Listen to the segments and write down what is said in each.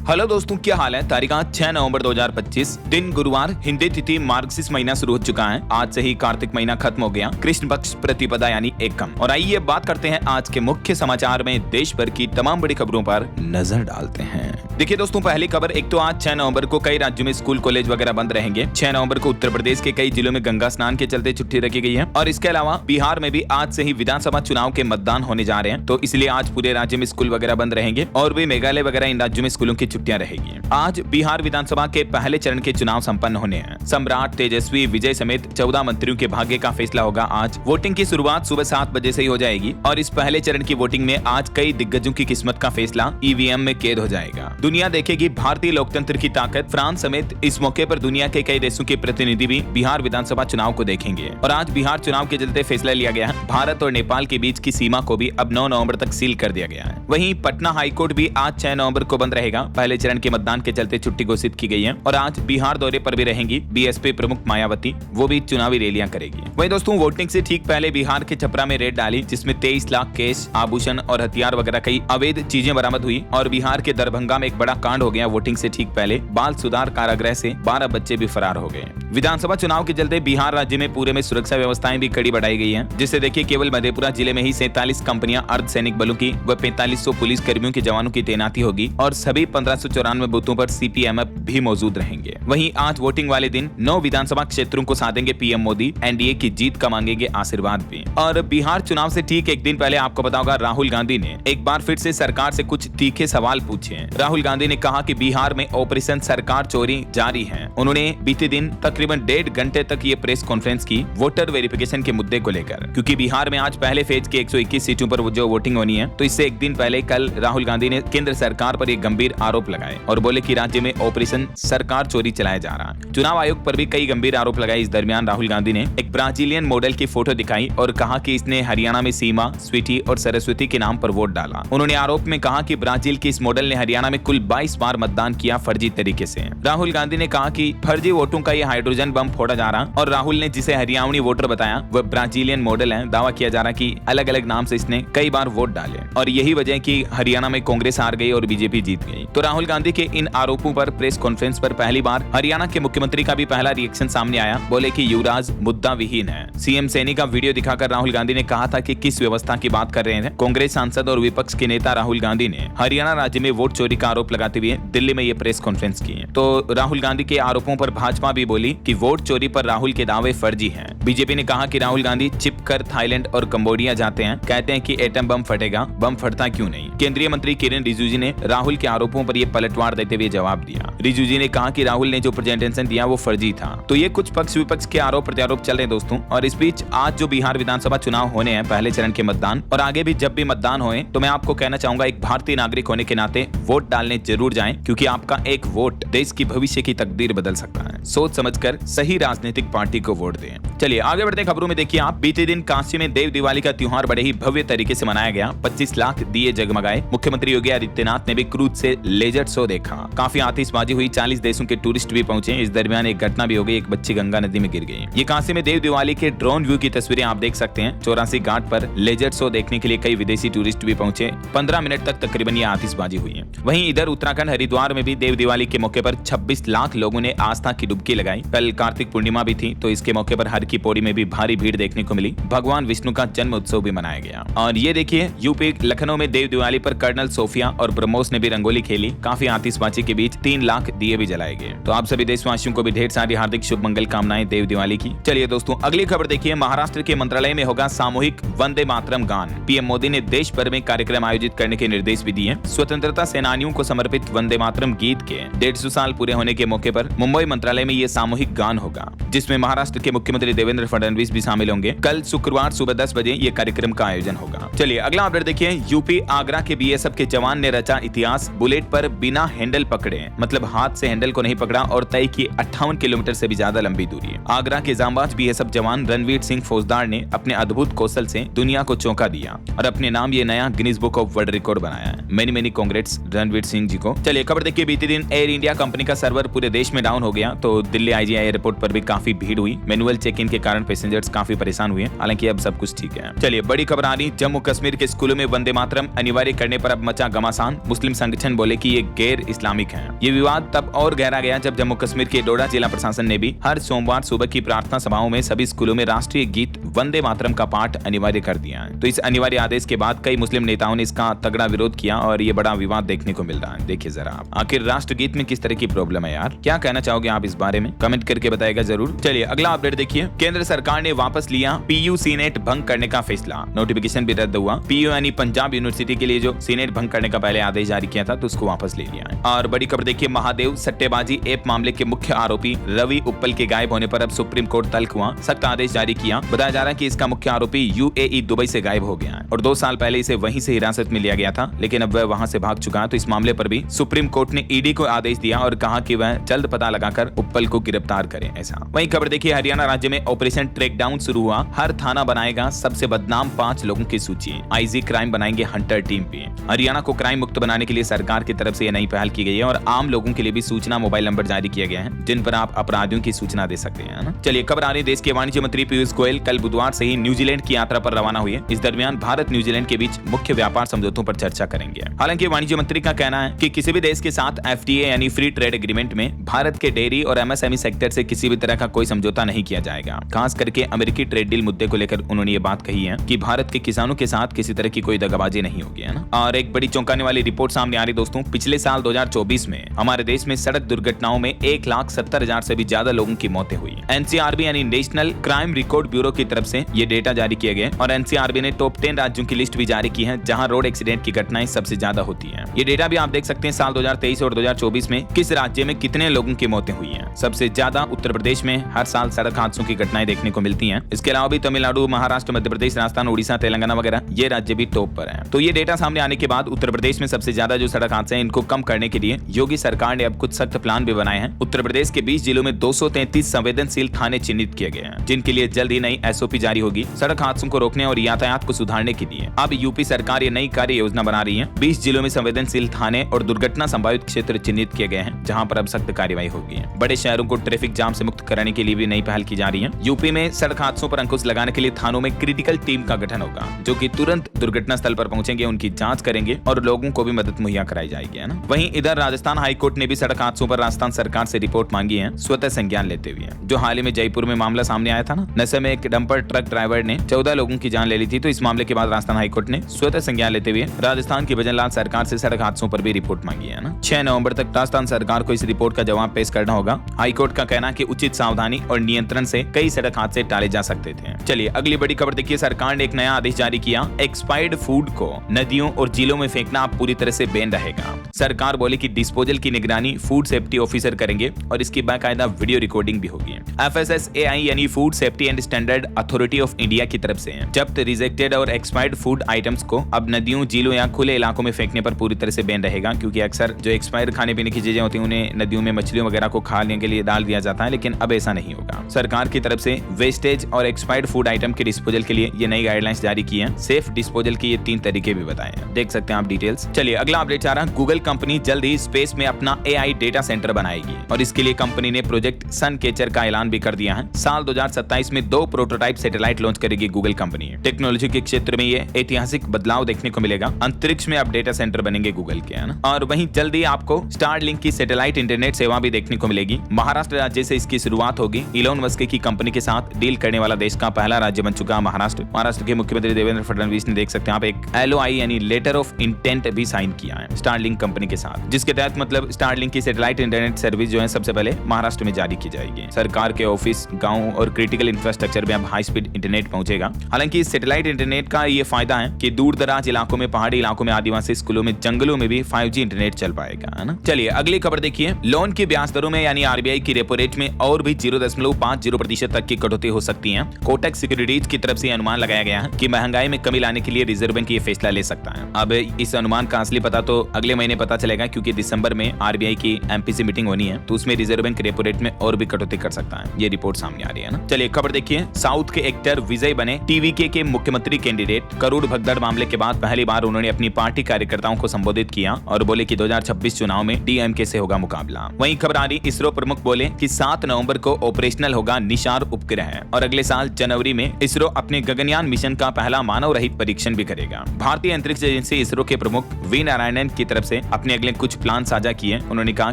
Hello दोस्तों, क्या हाल है। तारीख 6 नवंबर 2025, दिन गुरुवार, हिंदी तिथि मार्गशीर्ष महीना शुरू हो चुका है। आज से ही कार्तिक महीना खत्म हो गया, कृष्ण पक्ष प्रतिपदा यानी एकम। और आइए बात करते हैं आज के मुख्य समाचार में देश भर की तमाम बड़ी खबरों पर नजर डालते हैं। देखिए दोस्तों, पहली खबर, एक तो आज 6 नवंबर को कई राज्यों में स्कूल कॉलेज वगैरह बंद रहेंगे। 6 नवंबर को उत्तर प्रदेश के कई जिलों में गंगा स्नान के चलते छुट्टी रखी गई है। और इसके अलावा बिहार में भी आज से ही विधानसभा चुनाव के मतदान होने जा रहे हैं, तो इसलिए आज पूरे राज्य में स्कूल वगैरह बंद रहेंगे। और भी मेघालय वगैरह इन राज्यों में स्कूलों की छुट्टियां रहेगी। आज बिहार विधानसभा के पहले चरण के चुनाव संपन्न होने हैं। सम्राट, तेजस्वी, विजय समेत 14 मंत्रियों के भाग्य का फैसला होगा आज। वोटिंग की शुरुआत सुबह 7 बजे से ही हो जाएगी। और इस पहले चरण की वोटिंग में आज कई दिग्गजों की किस्मत का फैसला ईवीएम में कैद हो जाएगा। दुनिया देखेगी भारतीय लोकतंत्र की ताकत। फ्रांस समेत इस मौके पर दुनिया के कई देशों के प्रतिनिधि भी बिहार विधानसभा चुनाव को देखेंगे। और आज बिहार चुनाव के चलते फैसला लिया गया है। भारत और नेपाल के बीच की सीमा को भी अब 9 नवंबर तक सील कर दिया गया है। वहीं पटना हाईकोर्ट भी आज 6 नवंबर को बंद रहेगा। पहले चरण के मतदान के चलते छुट्टी घोषित की गई है। और आज बिहार दौरे पर भी रहेंगी बीएसपी प्रमुख मायावती, वो भी चुनावी रैलियां करेगी। वहीं दोस्तों, वोटिंग से ठीक पहले बिहार के छपरा में रेड डाली, जिसमें 23 लाख कैश, आभूषण और हथियार वगैरह कई अवैध चीजें बरामद हुई। और बिहार के दरभंगा में एक बड़ा कांड हो गया। वोटिंग से ठीक पहले बाल सुधार कारागृह से 12 बच्चे भी फरार हो गए। विधानसभा चुनाव के चलते बिहार राज्य में पूरे में सुरक्षा व्यवस्थाएं भी कड़ी बढ़ाई गई हैं। जिससे देखिए, केवल मधेपुरा जिले में ही 47 कंपनियां अर्धसैनिक बलों की व 4500 पुलिस कर्मियों के जवानों की तैनाती होगी। और सभी 1594 बूथों पर सीपीएमएफ भी मौजूद रहेंगे। वहीं आज वोटिंग वाले दिन 9 विधानसभा क्षेत्रों को साधेंगे पीएम मोदी। एनडीए की जीत का मांगेंगे आशीर्वाद भी। और बिहार चुनाव से ठीक एक दिन पहले आपको पता होगा, राहुल गांधी ने एक बार फिर से सरकार से कुछ तीखे सवाल पूछे हैं। राहुल गांधी ने कहा कि बिहार में ऑपरेशन सरकार चोरी जारी है। उन्होंने बीते दिन तकरीबन 1.5 घंटे तक ये प्रेस कॉन्फ्रेंस की वोटर वेरिफिकेशन के मुद्दे को लेकर, क्योंकि बिहार में आज पहले फेज की 121 सीटों पर जो वोटिंग होनी है, तो इससे एक दिन पहले कल राहुल गांधी ने केंद्र सरकार पर एक गंभीर आरोप लगाए और बोले कि राज्य में ऑपरेशन सरकार चोरी चलाया जा रहा है। चुनाव आयोग पर भी कई गंभीर आरोप लगाए। इस दरमियान राहुल गांधी ने एक ब्राजीलियन मॉडल की फोटो दिखाई और कहा कि इसने हरियाणा में सीमा, स्वीटी और सरस्वती के नाम पर वोट डाला। उन्होंने आरोप में कहा कि ब्राजील के इस मॉडल ने हरियाणा में कुल 22 बार मतदान किया फर्जी तरीके से। राहुल गांधी ने कहा कि फर्जी वोटों का यह हाइड्रोजन बम फोड़ा जा रहा। और राहुल ने जिसे हरियाणवी वोटर बताया वह ब्राजीलियन मॉडल है। दावा किया जा रहा कि अलग अलग नाम से इसने कई बार वोट डाले और यही वजह कि हरियाणा में कांग्रेस हार गई और बीजेपी जीत गई। तो राहुल गांधी के इन आरोपों पर प्रेस कॉन्फ्रेंस पर पहली बार हरियाणा के मुख्यमंत्री का भी पहला रिएक्शन सामने आया। बोले कि युवराज मुद्दा विहीन है। सीएम सैनी का वीडियो दिखाकर राहुल गांधी ने कहा था कि किस व्यवस्था की बात कर रहे हैं। कांग्रेस सांसद और विपक्ष के नेता राहुल गांधी ने हरियाणा राज्य में वोट चोरी का आरोप लगाते हुए दिल्ली में ये प्रेस कॉन्फ्रेंस की है। तो राहुल गांधी के आरोपों पर भाजपा भी बोली कि वोट चोरी पर राहुल के दावे फर्जी हैं। बीजेपी ने कहा कि राहुल गांधी छिपकर थाईलैंड और कंबोडिया जाते हैं, कहते हैं कि एटम बम फटेगा, बम फटता क्यों नहीं। केंद्रीय मंत्री किरेन रिजिजू ने राहुल के आरोपों पर यह पलटवार देते हुए जवाब दिया। रिजिजू ने कहा कि राहुल ने जो प्रेजेंटेशन दिया वो फर्जी था। तो ये कुछ पक्ष विपक्ष के आरोप प्रत्यारोप चल रहे हैं दोस्तों। और इस बीच आज जो बिहार विधानसभा चुनाव होने हैं, पहले चरण के मतदान, और आगे भी जब भी मतदान होए, तो मैं आपको कहना चाहूंगा, एक भारतीय नागरिक होने के नाते वोट डालने जरूर जाएं, क्योंकि आपका एक वोट देश की भविष्य की तकदीर बदल सकता है। सोच समझकर सही राजनीतिक पार्टी को वोट दें। चलिए आगे बढ़ते खबरों में। देखिए आप, बीते दिन काशी में देव दिवाली का त्योहार बड़े ही भव्य तरीके से मनाया गया। 25 लाख दिए जगमगाए। मुख्यमंत्री योगी आदित्यनाथ ने भी क्रूज से लेजर शो देखा। काफी आतिशबाजी हुई। 40 देशों के टूरिस्ट भी पहुंचे। इस दरमियान एक घटना भी हो गई, एक बच्ची गंगा नदी में गिर गई। ये काशी में देव दिवाली के ड्रोन व्यू की तस्वीरें आप देख सकते हैं। 84 घाट पर लेजर शो देखने के लिए कई विदेशी टूरिस्ट भी पहुंचे। 15 मिनट तक तकरीबन ये आतिशबाजी हुई है। वहीं इधर उत्तराखंड हरिद्वार में भी देव दिवाली के मौके पर 26 लाख लोगों ने आस्था की डुबकी लगाई। कल कार्तिक पूर्णिमा भी थी, तो इसके मौके पर हर की पौड़ी में भी भारी भीड़ देखने को मिली। भगवान विष्णु का जन्म उत्सव भी मनाया गया। और ये देखिए, यूपी लखनऊ में देव दिवाली पर कर्नल सोफिया और ब्रह्मोस ने भी रंगोली खेली। काफी आतिशबाजी के बीच 3 लाख दिए भी जलाए गए। तो आप सभी देशवासियों को भी ढेर सारी हार्दिक शुभ मंगल कामनाएं देव दिवाली की। चलिए दोस्तों, अगली खबर देखिए। महाराष्ट्र के मंत्रालय में होगा सामूहिक वंदे मातरम गान। पीएम मोदी ने देश भर में कार्यक्रम आयोजित करने के निर्देश भी दिए। स्वतंत्रता सेनानियों को समर्पित वंदे मातरम गीत के 150 साल पूरे होने के मौके पर मुंबई मंत्रालय में ये सामूहिक गान होगा, जिसमें महाराष्ट्र के मुख्यमंत्री देवेंद्र फडणवीस भी शामिल होंगे। कल शुक्रवार सुबह 10 बजे ये कार्यक्रम का आयोजन होगा। चलिए अगला अपडेट देखिए। यूपी आगरा के बीएसएफ के जवान ने रचा इतिहास। बुलेट पर बिना हैंडल पकड़े, मतलब हाथ से हैंडल को नहीं पकड़ा, और तय की 58 किलोमीटर से भी ज्यादा लंबी दूरी। आगरा के जांबाज बीएसएफ जवान रणवीर सिंह फौजदार ने अपने अद्भुत कौशल से दुनिया को चौंका दिया और अपने नाम ये नया Guinness book of world record बनाया है। मेनी कांग्रेट्स रणवीर सिंह जी को। चलिए खबर देखिए। बीते दिन एयर इंडिया कंपनी का सर्वर पूरे देश में डाउन हो गया, तो दिल्ली आईजीआई एयरपोर्ट पर भी काफी भीड़ हुई। मैनुअल चेक इन के कारण पैसेंजर्स काफी परेशान हुए। हालांकि अब सब कुछ ठीक है। चलिए बड़ी खबर आ रही। जम्मू कश्मीर के स्कूलों में वंदे मातरम अनिवार्य करने पर अब मचा घमासान। मुस्लिम संगठन बोले कि ये गैर इस्लामिक हैं। ये विवाद तब और गहरा गया जब जम्मू कश्मीर के डोडा जिला प्रशासन ने भी हर सोमवार सुबह की प्रार्थना सभाओं में सभी स्कूलों में राष्ट्रीय गीत वंदे मातरम का पाठ अनिवार्य कर दिया है। तो इस अनिवार्य आदेश के बाद कई मुस्लिम नेताओं ने इसका तगड़ा विरोध किया और ये बड़ा विवाद देखने को मिल रहा है। देखिए जरा आप, आखिर राष्ट्रगीत में किस तरह की प्रॉब्लम है यार, क्या कहना चाहोगे आप इस बारे में, कमेंट करके बताएगा जरूर। चलिए अगला अपडेट देखिए। केंद्र सरकार ने वापस लिया पीयू सीनेट भंग करने का फैसला, नोटिफिकेशन भी रद्द हुआ। पीयू यानी पंजाब यूनिवर्सिटी के लिए जो सीनेट भंग करने का पहले आदेश जारी किया था तो उसको वापस ले लिया है। और बड़ी खबर देखिए, महादेव सट्टेबाजी ऐप मामले के मुख्य आरोपी रवि उप्पल के गायब होने पर अब सुप्रीम कोर्ट तल्ख हुआ, सख्त आदेश जारी किया। बताया जा रहा है कि इसका मुख्य आरोपी यूएई दुबई से गायब हो गया है और 2 साल पहले इसे वहीं से हिरासत में लिया गया था, लेकिन अब वह वहां से भाग चुका है। तो इस मामले पर भी सुप्रीम कोर्ट ने ईडी को आदेश दिया और कहा कि वह जल्द पता लगाकर उप्पल को गिरफ्तार करें। ऐसा वहीं खबर देखिए, हरियाणा राज्य में ऑपरेशन ट्रैकडाउन शुरू हुआ। हर थाना बनाएगा सबसे बदनाम 5 लोगों की सूची, आईजी क्राइम बनाएंगे हंटर टीम पे। हरियाणा को क्राइम मुक्त बनाने के लिए सरकार की तरफ से यह नई पहल की गई है और आम लोगों के लिए भी सूचना मोबाइल नंबर जारी किया गया है जिन पर आप अपराधियों की सूचना दे सकते हैं। चलिए खबर आ रही है, देश के वाणिज्य मंत्री पीयूष गोयल कल बुधवार से ही न्यूजीलैंड की यात्रा पर रवाना हुए। इस दरमियान भारत न्यूजीलैंड के बीच मुख्य व्यापार समझौतों पर चर्चा करेंगे। हालांकि वाणिज्य मंत्री का कहना है कि किसी भी देश के साथ एफटीए यानी फ्री ट्रेड एग्रीमेंट में भारत के डेयरी और एमएसएमई सेक्टर से किसी भी तरह का कोई समझौता नहीं किया जाएगा। खास करके अमेरिकी ट्रेड डील मुद्दे को लेकर उन्होंने ये बात कही है कि भारत के किसानों के साथ किसी तरह की कोई दगाबाजी नहीं होगी, है ना। और एक बड़ी चौंकाने वाली रिपोर्ट सामने आ रही दोस्तों, पिछले साल 2024 में हमारे देश में सड़क दुर्घटनाओं में 1,70,000 से भी ज्यादा लोगों की मौतें हुई। एनसीआरबी यानी नेशनल क्राइम रिकॉर्ड ब्यूरो की तरफ से ये डेटा जारी किए गए और एनसीआरबी ने टॉप 10 राज्यों की लिस्ट भी जारी की है जहां रोड एक्सीडेंट की घटनाएं सबसे ज्यादा होती हैं। ये डेटा भी आप देख सकते हैं साल 2023 और 2024 में किस राज्य में कितने लोगों की मौतें हुई हैं। सबसे ज्यादा उत्तर प्रदेश में हर साल सड़क हादसों की घटनाएं देखने को मिलती हैं। इसके अलावा भी तमिलनाडु, महाराष्ट्र, मध्य प्रदेश, राजस्थान, उड़ीसा, तेलंगाना वगैरह ये राज्य भी टॉप पर हैं। तो ये डेटा सामने आने के बाद उत्तर प्रदेश में सबसे ज्यादा जो सड़क हादसे हैं इनको कम करने के लिए योगी सरकार ने अब कुछ सख्त प्लान भी बनाए हैं। उत्तर प्रदेश के 20 जिलों में 233 संवेदनशील थाने चिन्हित किए गए हैं जिनके लिए जल्द ही नई एसओपी जारी होगी सड़क हादसों को रोकने और यातायात को सुधारने के लिए। अब यूपी सरकार ये नई कार्य योजना बना रही है। 20 जिलों में संवेदनशील थाने और दुर्घटना संभावित क्षेत्र चिन्हित किए गए हैं जहां पर अब सख्त कार्रवाई होगी। बड़े शहरों को ट्रैफिक जाम से मुक्त कराने के लिए भी नई पहल की जा रही है। यूपी में सड़क हादसों पर अंकुश लगाने के लिए थानों में क्रिटिकल टीम का गठन होगा जो कि तुरंत दुर्घटना स्थल पर पहुंचेंगे, उनकी जांच करेंगे और लोगों को भी मदद मुहैया कराई जाएगी, है ना। वहीं इधर राजस्थान हाईकोर्ट ने भी सड़क हादसों पर राजस्थान सरकार से रिपोर्ट मांगी है स्वतः संज्ञान लेते हुए। जो हाल ही में जयपुर में मामला सामने आया था ना, नशे में एक डंपर ट्रक ड्राइवर ने 14 लोगों की जान ले ली थी। तो इस मामले के बाद राजस्थान हाईकोर्ट ने स्वतः संज्ञान लेते हुए राजस्थान की भजनलाल सरकार से सड़क हादसों पर भी रिपोर्ट मांगी है ना। 6 नवंबर तक राजस्थान सरकार को इस रिपोर्ट का जवाब पेश करना होगा। हाईकोर्ट का कहना है कि उचित सावधानी और नियंत्रण से कई सड़क हादसे टाले जा सकते थे। चलिए अगली बड़ी खबर देखिए, सरकार ने एक नया आदेश जारी किया। एक्सपायर्ड फूड को नदियों और झीलों में फेंकना अब पूरी तरह से बैन रहेगा। सरकार बोली कि डिस्पोजल की निगरानी फूड सेफ्टी ऑफिसर करेंगे और इसकी बाकायदा वीडियो रिकॉर्डिंग भी होगी। FSSAI यानी food safety and standard authority of India की तरफ से जब्त, रिजेक्टेड और एक्सपायर्ड फूड आइटम्स को अब नदियों, झीलों या खुले इलाकों में फेंकने पर पूरी तरह से बैन रहेगा। क्योंकि अक्सर जो एक्सपायर खाने पीने की चीजें होती हैं उन्हें नदियों में मछलियों वगैरह को खाने के लिए डाल दिया जाता है, लेकिन अब ऐसा नहीं होगा। सरकार की तरफ से वेस्टेज और एक्सपायर्ड फूड आइटम के डिस्पोजल के लिए ये नई गाइडलाइंस जारी की है। सेफ डिस्पोजल के ये 3 तरीके भी बताए हैं, देख सकते हैं आप डिटेल्स। चलिए अगला अपडेट आ रहा है, गूगल कंपनी जल्द ही स्पेस में अपना AI डेटा सेंटर बनाएगी और इसके लिए कंपनी ने प्रोजेक्ट सन कैचर का ऐलान भी कर दिया है। साल 2027 में 2 प्रोटोटाइप सैटेलाइट लॉन्च करेगी गूगल कंपनी। टेक्नोलॉजी के क्षेत्र में ये ऐतिहासिक बदलाव देखने को मिलेगा। अंतरिक्ष में अब डेटा सेंटर बनेंगे गूगल के, है ना। और वहीं जल्द ही आपको स्टारलिंक की सैटेलाइट इंटरनेट सेवा भी देखने को मिलेगी। महाराष्ट्र राज्य से इसकी शुरुआत होगी। इलोन मस्क की कंपनी के साथ डील करने वाला देश का पहला राज्य बन चुका महाराष्ट्र। महाराष्ट्र के मुख्यमंत्री देवेंद्र फडणवीस ने देख सकते हैं आप एक LOI यानी लेटर ऑफ इंटेंट भी साइन किया है स्टारलिंक कंपनी के साथ, जिसके तहत मतलब स्टारलिंक की सैटेलाइट इंटरनेट सर्विस जो है सबसे पहले महाराष्ट्र में जारी की जाएगी। सरकार के ऑफिस, गांव और क्रिटिकल इंफ्रास्ट्रक्चर में अब हाई स्पीड इंटरनेट पहुंचेगा। हालांकि इस सैटेलाइट इंटरनेट का ये फायदा है कि दूर दराज इलाकों में, पहाड़ी इलाकों में, आदिवासी स्कूलों में, जंगलों में भी 5G इंटरनेट चल पाएगा, है ना। चलिए अगली खबर देखिए, लोन की ब्याज दरों में यानी RBI की रेपो रेट में और भी 0.50% तक की कटौती हो सकती है। कोटक सिक्योरिटीज की तरफ से अनुमान लगाया गया है कि महंगाई में कमी लाने के लिए रिजर्व बैंक ये फैसला ले सकता है। अब इस अनुमान का असली पता तो अगले महीने पता चलेगा क्योंकि दिसंबर में RBI की MPC मीटिंग होनी है, तो उसमें रिजर्व बैंक रेपो रेट में और भी कटौती कर सकता है। ये रिपोर्ट सामने आ रही है ना। चलिए खबर देखिए, साउथ के एक्टर विजय बने TVK के मुख्यमंत्री कैंडिडेट। करोड़ भगदड़ मामले के बाद पहली बार उन्होंने अपनी पार्टी कार्यकर्ताओं को संबोधित किया और बोले कि 2026 चुनाव में DMK से होगा मुकाबला। वहीं खबर आ रही, इसरो प्रमुख बोले कि 7 नवंबर को ऑपरेशनल होगा निशार उपग्रह और अगले साल जनवरी फरवरी में इसरो अपने गगनयान मिशन का पहला मानव रहित परीक्षण भी करेगा। भारतीय अंतरिक्ष एजेंसी इसरो के प्रमुख वी नारायणन की तरफ से अपने अगले कुछ प्लान साझा किए। उन्होंने कहा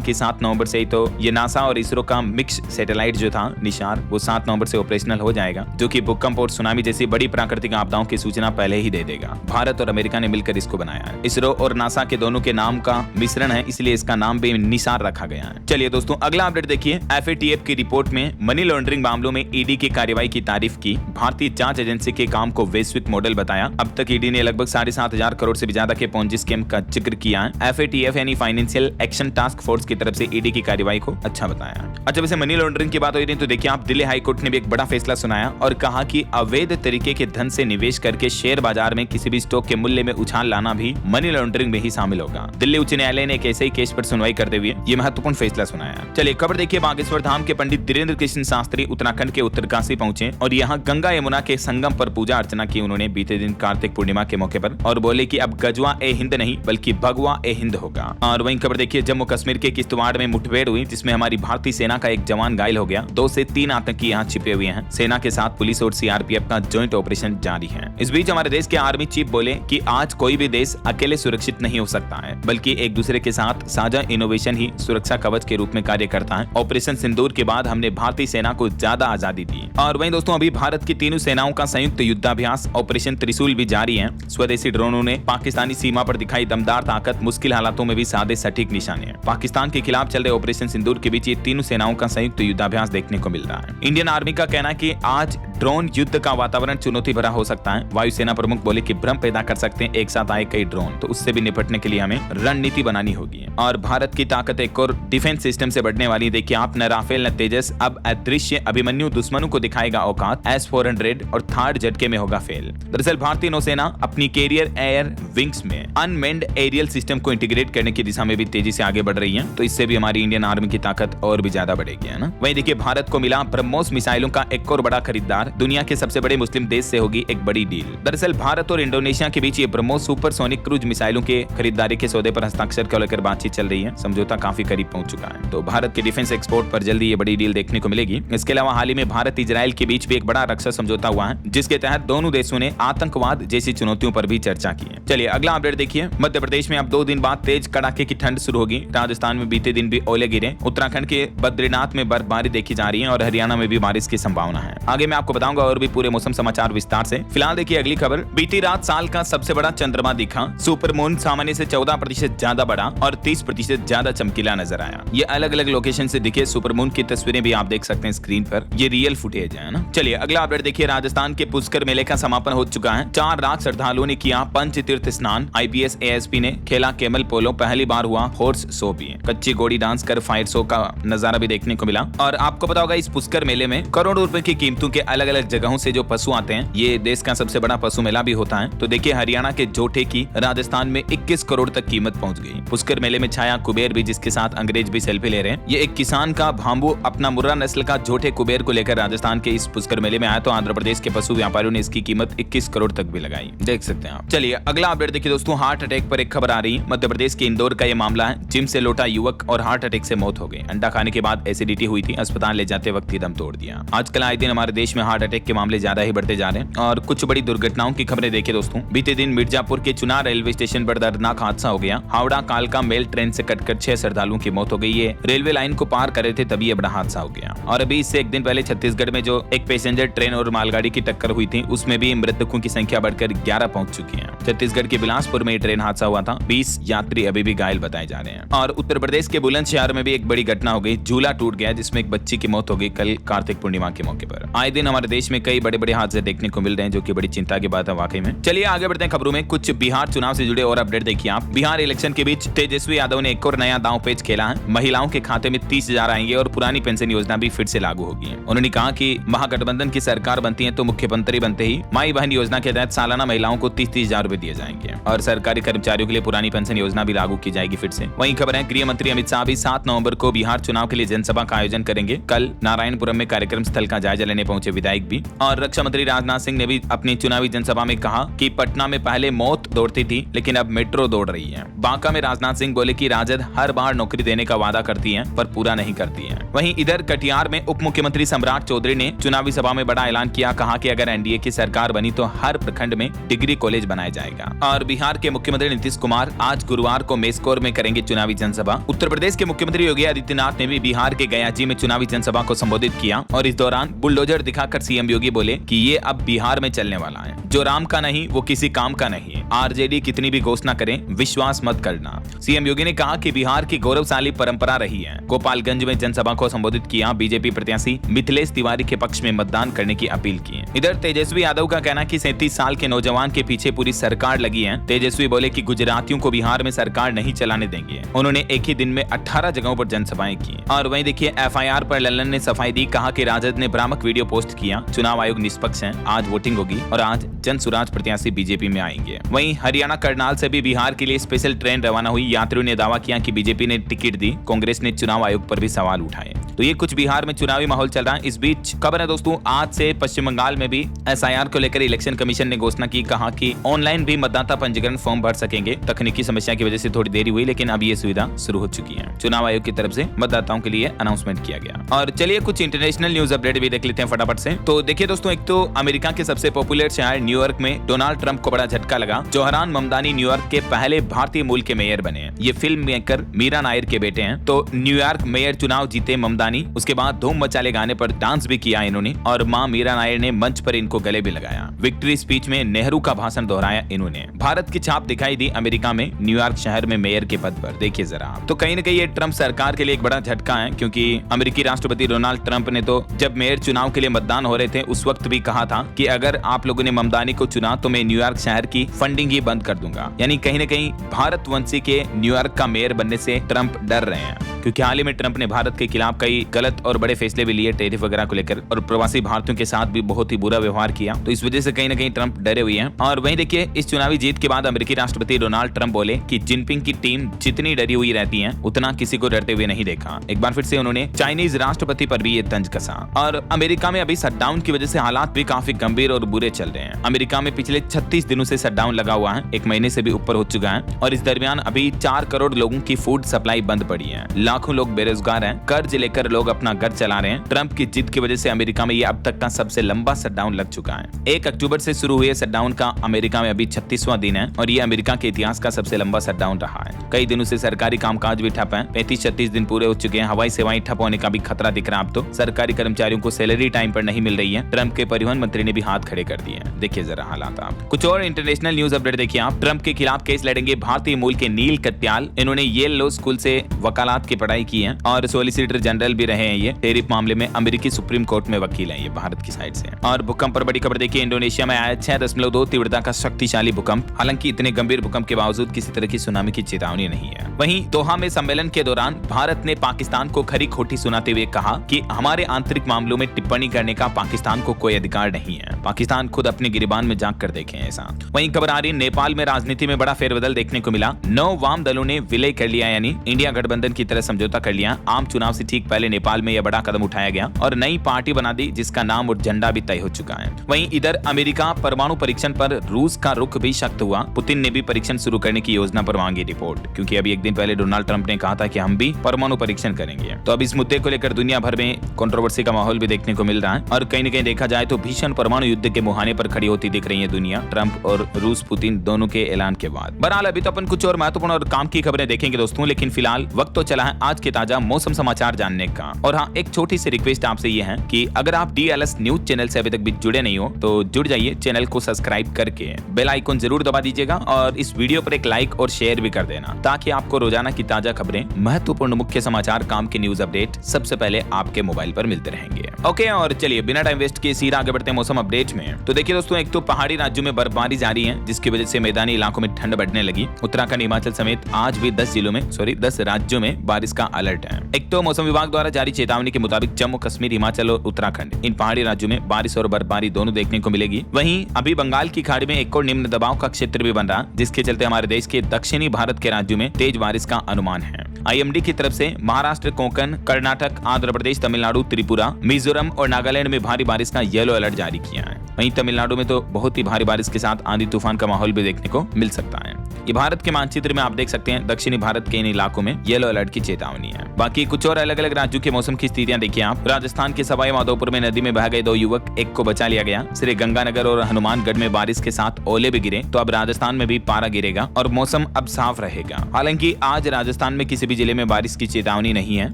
कि 7 नवंबर से ही तो ये नासा और इसरो का मिक्स सैटेलाइट जो था निशार, वो 7 नवंबर से ऑपरेशनल हो जाएगा, जो कि भूकंप और सुनामी जैसी बड़ी प्राकृतिक आपदाओं की सूचना पहले ही दे देगा। भारत और अमेरिका ने मिलकर इसको बनाया है। इसरो और नासा के दोनों के नाम का मिश्रण है, इसलिए इसका नाम भी निशार रखा गया है। चलिए दोस्तों, अगला अपडेट देखिए। FATF की रिपोर्ट में मनी लॉन्ड्रिंग मामलों में ईडी की कार्रवाई की तारीफ की। भारतीय जांच एजेंसी के काम को वैश्विक मॉडल बताया। अब तक ईडी ने लगभग 7,500 करोड़ से भी ज्यादा के पोंजी स्कैम का जिक्र किया है। FATF यानी फाइनेंशियल एक्शन टास्क फोर्स की तरफ से ईडी की कार्रवाई को अच्छा बताया। अच्छा, वैसे मनी लॉन्ड्रिंग की बात हो रही है तो देखिए आप, दिल्ली हाई कोर्ट ने भी एक बड़ा फैसला सुनाया और कहा कि अवैध तरीके के धन से निवेश करके शेयर बाजार में किसी भी स्टॉक के मूल्य में उछाल लाना भी मनी लॉन्ड्रिंग में ही शामिल होगा। दिल्ली उच्च न्यायालय ने एक ऐसे ही केस पर सुनवाई करते हुए ये महत्वपूर्ण फैसला सुनाया। चलिए खबर देखिए। बागेश्वर धाम के पंडित धीरेन्द्र कृष्ण शास्त्री उत्तराखंड के उत्तरकाशी पहुंचे और यहाँ गंगा यमुना के संगम पर पूजा अर्चना की उन्होंने बीते दिन कार्तिक पूर्णिमा के मौके पर, और बोले कि अब गजवा ए हिंद नहीं बल्कि भगवा ए हिंद होगा। और वहीं खबर देखिए, जम्मू कश्मीर के किश्तवाड़ में मुठभेड़ हुई जिसमें हमारी भारतीय सेना का एक जवान घायल हो गया। 2 से 3 आतंकी यहाँ छिपे हुए हैं। सेना के साथ पुलिस और CRPF का ज्वाइंट ऑपरेशन जारी है। इस बीच हमारे देश के आर्मी चीफ बोले कि आज कोई भी देश अकेले सुरक्षित नहीं हो सकता है, बल्कि एक दूसरे के साथ साझा इनोवेशन ही सुरक्षा कवच के रूप में कार्य करता है। ऑपरेशन सिंदूर के बाद हमने भारतीय सेना को ज्यादा आजादी दी। और वहीं दोस्तों, अभी भारत की तीनों सेनाओं का संयुक्त युद्धाभ्यास ऑपरेशन त्रिशूल भी जारी है। स्वदेशी ड्रोनों ने पाकिस्तानी सीमा पर दिखाई दमदार ताकत, मुश्किल हालातों में भी साधे सटीक निशाने। पाकिस्तान के खिलाफ चल रहे ऑपरेशन सिंदूर के बीच ये तीनों सेनाओं का संयुक्त युद्धाभ्यास देखने को मिल रहा है। इंडियन आर्मी का कहना है कि आज ड्रोन युद्ध का वातावरण चुनौती भरा हो सकता है। वायुसेना प्रमुख बोले कि भ्रम पैदा कर सकते हैं एक साथ आए कई ड्रोन, तो उससे भी निपटने के लिए हमें रणनीति बनानी होगी। और भारत की ताकत एक और डिफेंस सिस्टम से बढ़ने वाली। देखिए आप, न राफेल न तेजस, अब अदृश्य अभिमन्यु दुश्मनों को दिखाएगा औकात। S-400 और थर्ड झटके में होगा फेल। दरअसल भारतीय नौसेना अपनी कैरियर एयर विंग्स में अनमेन्ड एरियल सिस्टम को इंटीग्रेट करने की दिशा में भी तेजी से आगे बढ़ रही है, तो इससे भी हमारी इंडियन आर्मी की ताकत और भी ज्यादा बढ़ेगी, है ना। वहीं देखिए, भारत को मिला ब्रह्मोस मिसाइलों का एक और बड़ा खरीदार। दुनिया के सबसे बड़े मुस्लिम देश से होगी एक बड़ी डील। दरअसल भारत और इंडोनेशिया के बीच ये ब्रह्मोस सुपरसोनिक क्रूज मिसाइलों के खरीदारी के सौदे पर हस्ताक्षर को लेकर बातचीत चल रही है। समझौता काफी करीब पहुंच चुका है, तो भारत के डिफेंस एक्सपोर्ट पर जल्दी ये बड़ी डील देखने को मिलेगी। इसके अलावा हाल ही में भारत इजराइल के बीच भी एक बड़ा रक्षा समझौता हुआ है, जिसके तहत दोनों देशों ने आतंकवाद जैसी चुनौतियों पर भी चर्चा की है। चलिए अगला अपडेट देखिए। मध्य प्रदेश में अब 2 दिन बाद तेज कड़ाके की ठंड शुरू होगी। राजस्थान में बीते दिन भी ओले गिरे। उत्तराखंड के बद्रीनाथ में बर्फबारी देखी जा रही है और हरियाणा में भी बारिश की संभावना है। आगे मैं आपको बताऊंगा और भी पूरे मौसम समाचार विस्तार से। फिलहाल देखिए अगली खबर। बीती रात साल का सबसे बड़ा चंद्रमा दिखा। सुपर मून सामान्य से 14% ज्यादा बड़ा और 30% ज्यादा चमकीला नजर आया। ये अलग अलग लोकेशन से दिखे सुपर मून की तस्वीरें भी आप देख सकते हैं स्क्रीन पर। ये रियल फुटेज है ना। चलिए अगला अपडेट देखिए। राजस्थान के पुष्कर मेले का समापन हो चुका है। 4 लाख श्रद्धालुओं ने किया पंच तीर्थ स्नान। IPS ASP ने खेला केमल पोलो। पहली बार हुआ हॉर्स शो भी। कच्ची घोड़ी डांस कर फायर शो का नजारा भी देखने को मिला। और आपको पता होगा इस पुष्कर मेले में करोड़ों रुपए की कीमतों के अलग अलग जगहों से जो पशु आते हैं। ये देश का सबसे बड़ा पशु मेला भी होता है। तो देखिए हरियाणा के जोटे की राजस्थान में 21 करोड़ तक कीमत पहुंच गई। पुष्कर मेले में छाया कुबेर भी, जिसके साथ अंग्रेज भी सेल्फी ले रहे हैं। ये एक किसान का भांबू अपना मुर्रा नस्ल का जोटे कुबेर को लेकर राजस्थान के इस पुष्कर मेले में आया, तो आंध्र प्रदेश के पशु व्यापारियों ने इसकी कीमत 21 करोड़ तक भी लगाई। देख सकते हैं आप। चलिए अगला अपडेट देखिए दोस्तों। हार्ट अटैक पर एक खबर आ रही है। मध्य प्रदेश के इंदौर का ये मामला है। जिम से लौटा युवक और हार्ट अटैक से मौत हो गई। अंडा खाने के बाद एसिडिटी हुई थी। अस्पताल ले जाते वक्त ही दम तोड़ दिया। आजकल आए दिन हमारे देश में हार्ट अटैक के मामले ज्यादा ही बढ़ते जा रहे हैं। और कुछ बड़ी दुर्घटनाओं की खबरें देखिए दोस्तों। बीते दिन मिर्जापुर के चुनार रेलवे स्टेशन पर दर्दनाक हादसा हो गया। हावड़ा कालका मेल ट्रेन से कटकर 6 श्रद्धालुओं की मौत हो गई है। रेलवे लाइन को पार कर रहे थे तभी ये बड़ा हादसा हो गया। और अभी इससे एक दिन पहले छत्तीसगढ़ में जो एक पैसेंजर ट्रेन और मालगाड़ी की टक्कर हुई थी, उसमें भी मृतकों की संख्या बढ़कर 11 पहुंच चुकी है। छत्तीसगढ़ के बिलासपुर में ट्रेन हादसा हुआ था। 20 यात्री अभी भी घायल बताए जा रहे हैं। और उत्तर प्रदेश के बुलंदशहर में भी एक बड़ी घटना हो गई। झूला टूट गया जिसमें एक बच्ची की मौत हो गई कल कार्तिक पूर्णिमा के मौके पर। आए दिन हमारे देश में कई बड़े बड़े हादसे देखने को मिल रहे हैं, जो कि बड़ी चिंता की बात है वाकई में। चलिए आगे बढ़ते हैं खबरों में। कुछ बिहार चुनाव से जुड़े और अपडेट देखिए आप। बिहार इलेक्शन के बीच तेजस्वी यादव ने एक और नया दांव पेच खेला है। महिलाओं के खाते में 30,000 आएंगे और पुरानी पेंशन योजना भी फिर से लागू होगी। उन्होंने कहा कि महागठबंधन की सरकार बनती है तो मुख्यमंत्री बनते ही माई बहन योजना के तहत सालाना महिलाओं को 30,000 रुपए दिए जाएंगे और सरकारी कर्मचारियों के लिए पुरानी पेंशन योजना भी लागू की जाएगी फिर से। वहीं खबर है गृह मंत्री अमित शाह भी 7 नवंबर को बिहार चुनाव के लिए जनसभा का आयोजन करेंगे। कल नारायणपुरम में कार्यक्रम स्थल का जायजा लेने पहुंचे विधायक भी। और रक्षा मंत्री राजनाथ सिंह ने भी अपनी चुनावी जनसभा में कहा कि पटना में पहले मौत दौड़ती थी, लेकिन अब मेट्रो दौड़ रही है। बांका में राजनाथ सिंह बोले कि राजद हर बार नौकरी देने का वादा करती है पर पूरा नहीं करती है। वहीं इधर कटिहार में उप मुख्यमंत्री सम्राट चौधरी ने चुनावी सभा में बड़ा ऐलान किया। कहा कि अगर एनडीए की सरकार बनी तो हर प्रखंड में डिग्री कॉलेज बनाया जाएगा। और बिहार के मुख्यमंत्री नीतीश कुमार आज गुरुवार को मेस्कोर में करेंगे चुनावी जनसभा। उत्तर प्रदेश के मुख्यमंत्री योगी आदित्यनाथ ने भी बिहार के गयाजी में चुनावी जनसभा को संबोधित किया और इस दौरान बुलडोजर दिखाकर सीएम योगी बोले कि ये अब बिहार में चलने वाला है। जो राम का नहीं वो किसी काम का नहीं है। आरजेडी कितनी भी घोषणा करे विश्वास मत करना। सीएम योगी ने कहा कि बिहार की गौरवशाली परंपरा रही है। गोपालगंज में जनसभा को संबोधित किया। बीजेपी प्रत्याशी मिथिलेश तिवारी के पक्ष में मतदान करने की अपील की। इधर तेजस्वी यादव का कहना कि 37 साल के नौजवान के पीछे पूरी सरकार लगी है। तेजस्वी बोले कि गुजरातियों को बिहार में सरकार नहीं चलाने देंगे। उन्होंने एक ही दिन में 18 जगहों पर जनसभाएं की। और वहीं देखिए एफआईआर पर लल्लन ने सफाई दी। कहा कि राजद ने भ्रामक वीडियो पोस्ट किया। चुनाव आयोग निष्पक्ष है। आज वोटिंग होगी और आज जन सुराज प्रत्याशी बीजेपी में आएंगे। वहीं हरियाणा करनाल से भी बिहार के लिए स्पेशल ट्रेन रवाना हुई। यात्रियों ने दावा किया कि बीजेपी ने टिकट दी। कांग्रेस ने चुनाव आयोग पर भी सवाल उठाए। तो ये कुछ बिहार में चुनावी माहौल चल रहा है। इस बीच खबर है दोस्तों, आज से पश्चिम बंगाल में भी एसआईआर को लेकर इलेक्शन कमीशन ने घोषणा की। कहा कि ऑनलाइन भी मतदाता पंजीकरण फॉर्म भर सकेंगे। तकनीकी समस्या की वजह से थोड़ी देरी हुई, लेकिन अब ये सुविधा शुरू हो चुकी है। चुनाव आयोग की तरफ से मतदाताओं के लिए अनाउंसमेंट किया गया। और चलिए कुछ इंटरनेशनल न्यूज अपडेट भी देख लेते हैं फटाफट से। तो देखिए दोस्तों, एक तो अमेरिका के सबसे पॉपुलर शहर न्यूयॉर्क में डोनाल्ड ट्रंप को बड़ा झटका लगा। जोहरान ममदानी न्यूयॉर्क के पहले भारतीय मूल के मेयर बने हैं। ये फिल्म मेकर मीरा नायर के बेटे हैं। तो न्यूयॉर्क मेयर चुनाव जीते ममदानी। उसके बाद धूम मचाले गाने पर डांस भी किया इन्होंने और मां मीरा नायर ने मंच पर इनको गले भी लगाया। विक्ट्री स्पीच में नेहरू का भाषण दोहराया इन्होंने। भारत की छाप दिखाई दी अमेरिका में न्यूयॉर्क शहर में मेयर के पद पर। देखिए जरा, तो कहीं न कहीं ये ट्रंप सरकार के लिए एक बड़ा झटका है, क्योंकि अमेरिकी राष्ट्रपति डोनाल्ड ट्रंप ने तो जब मेयर चुनाव के लिए मतदान हो रहे थे उस वक्त भी कहा था कि अगर आप लोगों ने ममदानी को चुना तो मैं न्यूयॉर्क शहर की फंडिंग ही बंद कर दूंगा। यानी कहीं न कहीं भारतवंशी के न्यूयॉर्क का मेयर बनने से ट्रंप डर रहे हैं, क्योंकि हाल ही में ट्रंप ने भारत के खिलाफ कई गलत और बड़े फैसले भी लिए टैरिफ वगैरह को लेकर और प्रवासी भारतीयों के साथ भी बहुत ही बुरा व्यवहार किया। तो इस वजह से कहीं न कहीं ट्रंप डरे हुए हैं। और वहीं देखिए, इस चुनावी जीत के बाद अमेरिकी राष्ट्रपति डोनाल्ड ट्रंप बोले कि जिनपिंग की टीम जितनी डरी हुई रहती है उतना किसी को डरते हुए नहीं देखा। एक बार फिर से उन्होंने चाइनीज राष्ट्रपति पर भी ये तंज कसा। और अमेरिका में अभी शटडाउन की वजह से हालात भी काफी गंभीर और बुरे चल रहे हैं। अमेरिका में पिछले 36 दिनों से शटडाउन लगा हुआ है। एक महीने से भी ऊपर हो चुका है और इस दरमियान अभी 4 करोड़ लोगों की फूड सप्लाई बंद पड़ी है। लाखों लोग बेरोजगार हैं। कर्ज लेकर लोग अपना घर चला रहे हैं। ट्रंप की जिद की वजह से अमेरिका में ये अब तक का सबसे लंबा शटडाउन लग चुका है। 1 अक्टूबर से शुरू हुए शटडाउन का अमेरिका में अभी 36वां दिन है और ये अमेरिका के इतिहास का सबसे लंबा शटडाउन रहा है। कई दिनों से सरकारी कामकाज भी ठप है। 35-36 दिन पूरे हो चुके हैं। हवाई सेवाएं ठप होने का भी खतरा दिख रहा है। अब तो सरकारी कर्मचारियों को सैलरी टाइम पर नहीं मिल रही है। ट्रंप के परिवहन मंत्री ने भी हाथ खड़े कर दिए हैं। देखिए जरा हालात। आप कुछ और इंटरनेशनल न्यूज अपडेट देखिए आप। ट्रंप के खिलाफ केस लड़ेंगे भारतीय मूल के नील कत्याल। इन्होंने येल लॉ स्कूल से वकालत की पढ़ाई की है और सोलिसिटर जनरल भी रहे हैं। ये टैरिफ मामले में अमेरिकी सुप्रीम कोर्ट में वकील है ये भारत की साइड से। और भूकंप पर बड़ी खबर देखिए। इंडोनेशिया में आया 6.2 तीव्रता का शक्तिशाली भूकंप। हालांकि इतने गंभीर भूकंप के बावजूद किसी तरह की सुनामी की चेतावनी नहीं है। वहीं दोहा में सम्मेलन के दौरान भारत ने पाकिस्तान को खरी खोटी सुनाते हुए कहा कि हमारे आंतरिक मामलों में टिप्पणी करने का पाकिस्तान को कोई अधिकार नहीं है। पाकिस्तान खुद अपने गिरबान में झांक कर देखें ऐसा। वहीं खबर आ रही नेपाल में राजनीति में बड़ा फेरबदल देखने को मिला। 9 वाम दलों ने विलय कर लिया, यानी इंडिया गठबंधन की तरह समझौता कर लिया। आम चुनाव से ठीक पहले नेपाल में यह बड़ा कदम उठाया गया और नई पार्टी बना दी जिसका नाम और झंडा भी तय हो चुका है। वहीं इधर अमेरिका परमाणु परीक्षण पर रूस का रुख भी सख्त हुआ। पुतिन ने भी परीक्षण शुरू करने की योजना पर मांगी रिपोर्ट, क्योंकि अभी एक दिन पहले डोनाल्ड ट्रंप ने कहा था कि हम भी परमाणु परीक्षण करेंगे। तो अब इस मुद्दे को लेकर दुनिया भर में कंट्रोवर्सी का माहौल भी देखने को मिल रहा है और कहीं न कहीं देखा जाए तो भीषण परमाणु युद्ध के मुहाने पर खड़ी होती दिख रही है दुनिया, ट्रंप और रूस पुतिन दोनों के ऐलान के बाद। बहरहाल अभी तो अपन कुछ और महत्वपूर्ण और काम की खबरें देखेंगे दोस्तों, लेकिन फिलहाल वक्त तो चला है आज के ताजा मौसम समाचार जानने का। और हाँ, एक छोटी सी रिक्वेस्ट आपसे ये है कि अगर आप DLS न्यूज चैनल से अभी तक भी जुड़े नहीं हो तो जुड़ जाइए। चैनल को सब्सक्राइब करके बेल आइकन जरूर दबा दीजिएगा और इस वीडियो पर एक लाइक और शेयर भी कर देना, ताकि आपको रोजाना की ताजा खबरें, महत्वपूर्ण मुख्य समाचार, काम के न्यूज अपडेट सबसे पहले आपके मोबाइल पर मिलते रहेंगे। ओके, और चलिए बिना टाइम वेस्ट किए सीधा आगे बढ़ते हैं मौसम अपडेट में। तो देखिए दोस्तों, एक तो पहाड़ी राज्यों में बर्फबारी जारी है, जिसकी वजह से मैदानी इलाकों में ठंड बढ़ने लगी। उत्तराखंड, हिमाचल समेत आज भी 10 राज्यों में बारिश का अलर्ट है। एक तो मौसम विभाग द्वारा जारी चेतावनी के मुताबिक जम्मू कश्मीर, हिमाचल और उत्तराखंड, इन पहाड़ी राज्यों में बारिश और बर्फबारी दोनों देखने को मिलेगी। वहीं अभी बंगाल की खाड़ी में एक और निम्न दबाव का क्षेत्र भी बन रहा, जिसके चलते हमारे देश के दक्षिणी भारत के राज्यों में तेज बारिश का अनुमान है। IMD की तरफ से महाराष्ट्र, कोंकण, कर्नाटक, आंध्र प्रदेश, तमिलनाडु, त्रिपुरा, मिजोरम और नागालैंड में भारी बारिश का येलो अलर्ट जारी किया है। वहीं तमिलनाडु में तो बहुत ही भारी बारिश के साथ आंधी तूफान का माहौल भी देखने को मिल सकता है। ये भारत के मानचित्र में आप देख सकते हैं, दक्षिणी भारत के इन इलाकों में येलो अलर्ट की चेतावनी है। बाकी कुछ और अलग अलग राज्यों के मौसम की स्थितियां देखिए आप। राजस्थान के सवाई माधोपुर में नदी में बह गए 2 युवक, एक को बचा लिया गया। श्री गंगानगर और हनुमानगढ़ में बारिश के साथ ओले भी गिरे, तो अब राजस्थान में भी पारा गिरेगा और मौसम अब साफ रहेगा। हालांकि आज राजस्थान में किसी भी जिले में बारिश की चेतावनी नहीं है।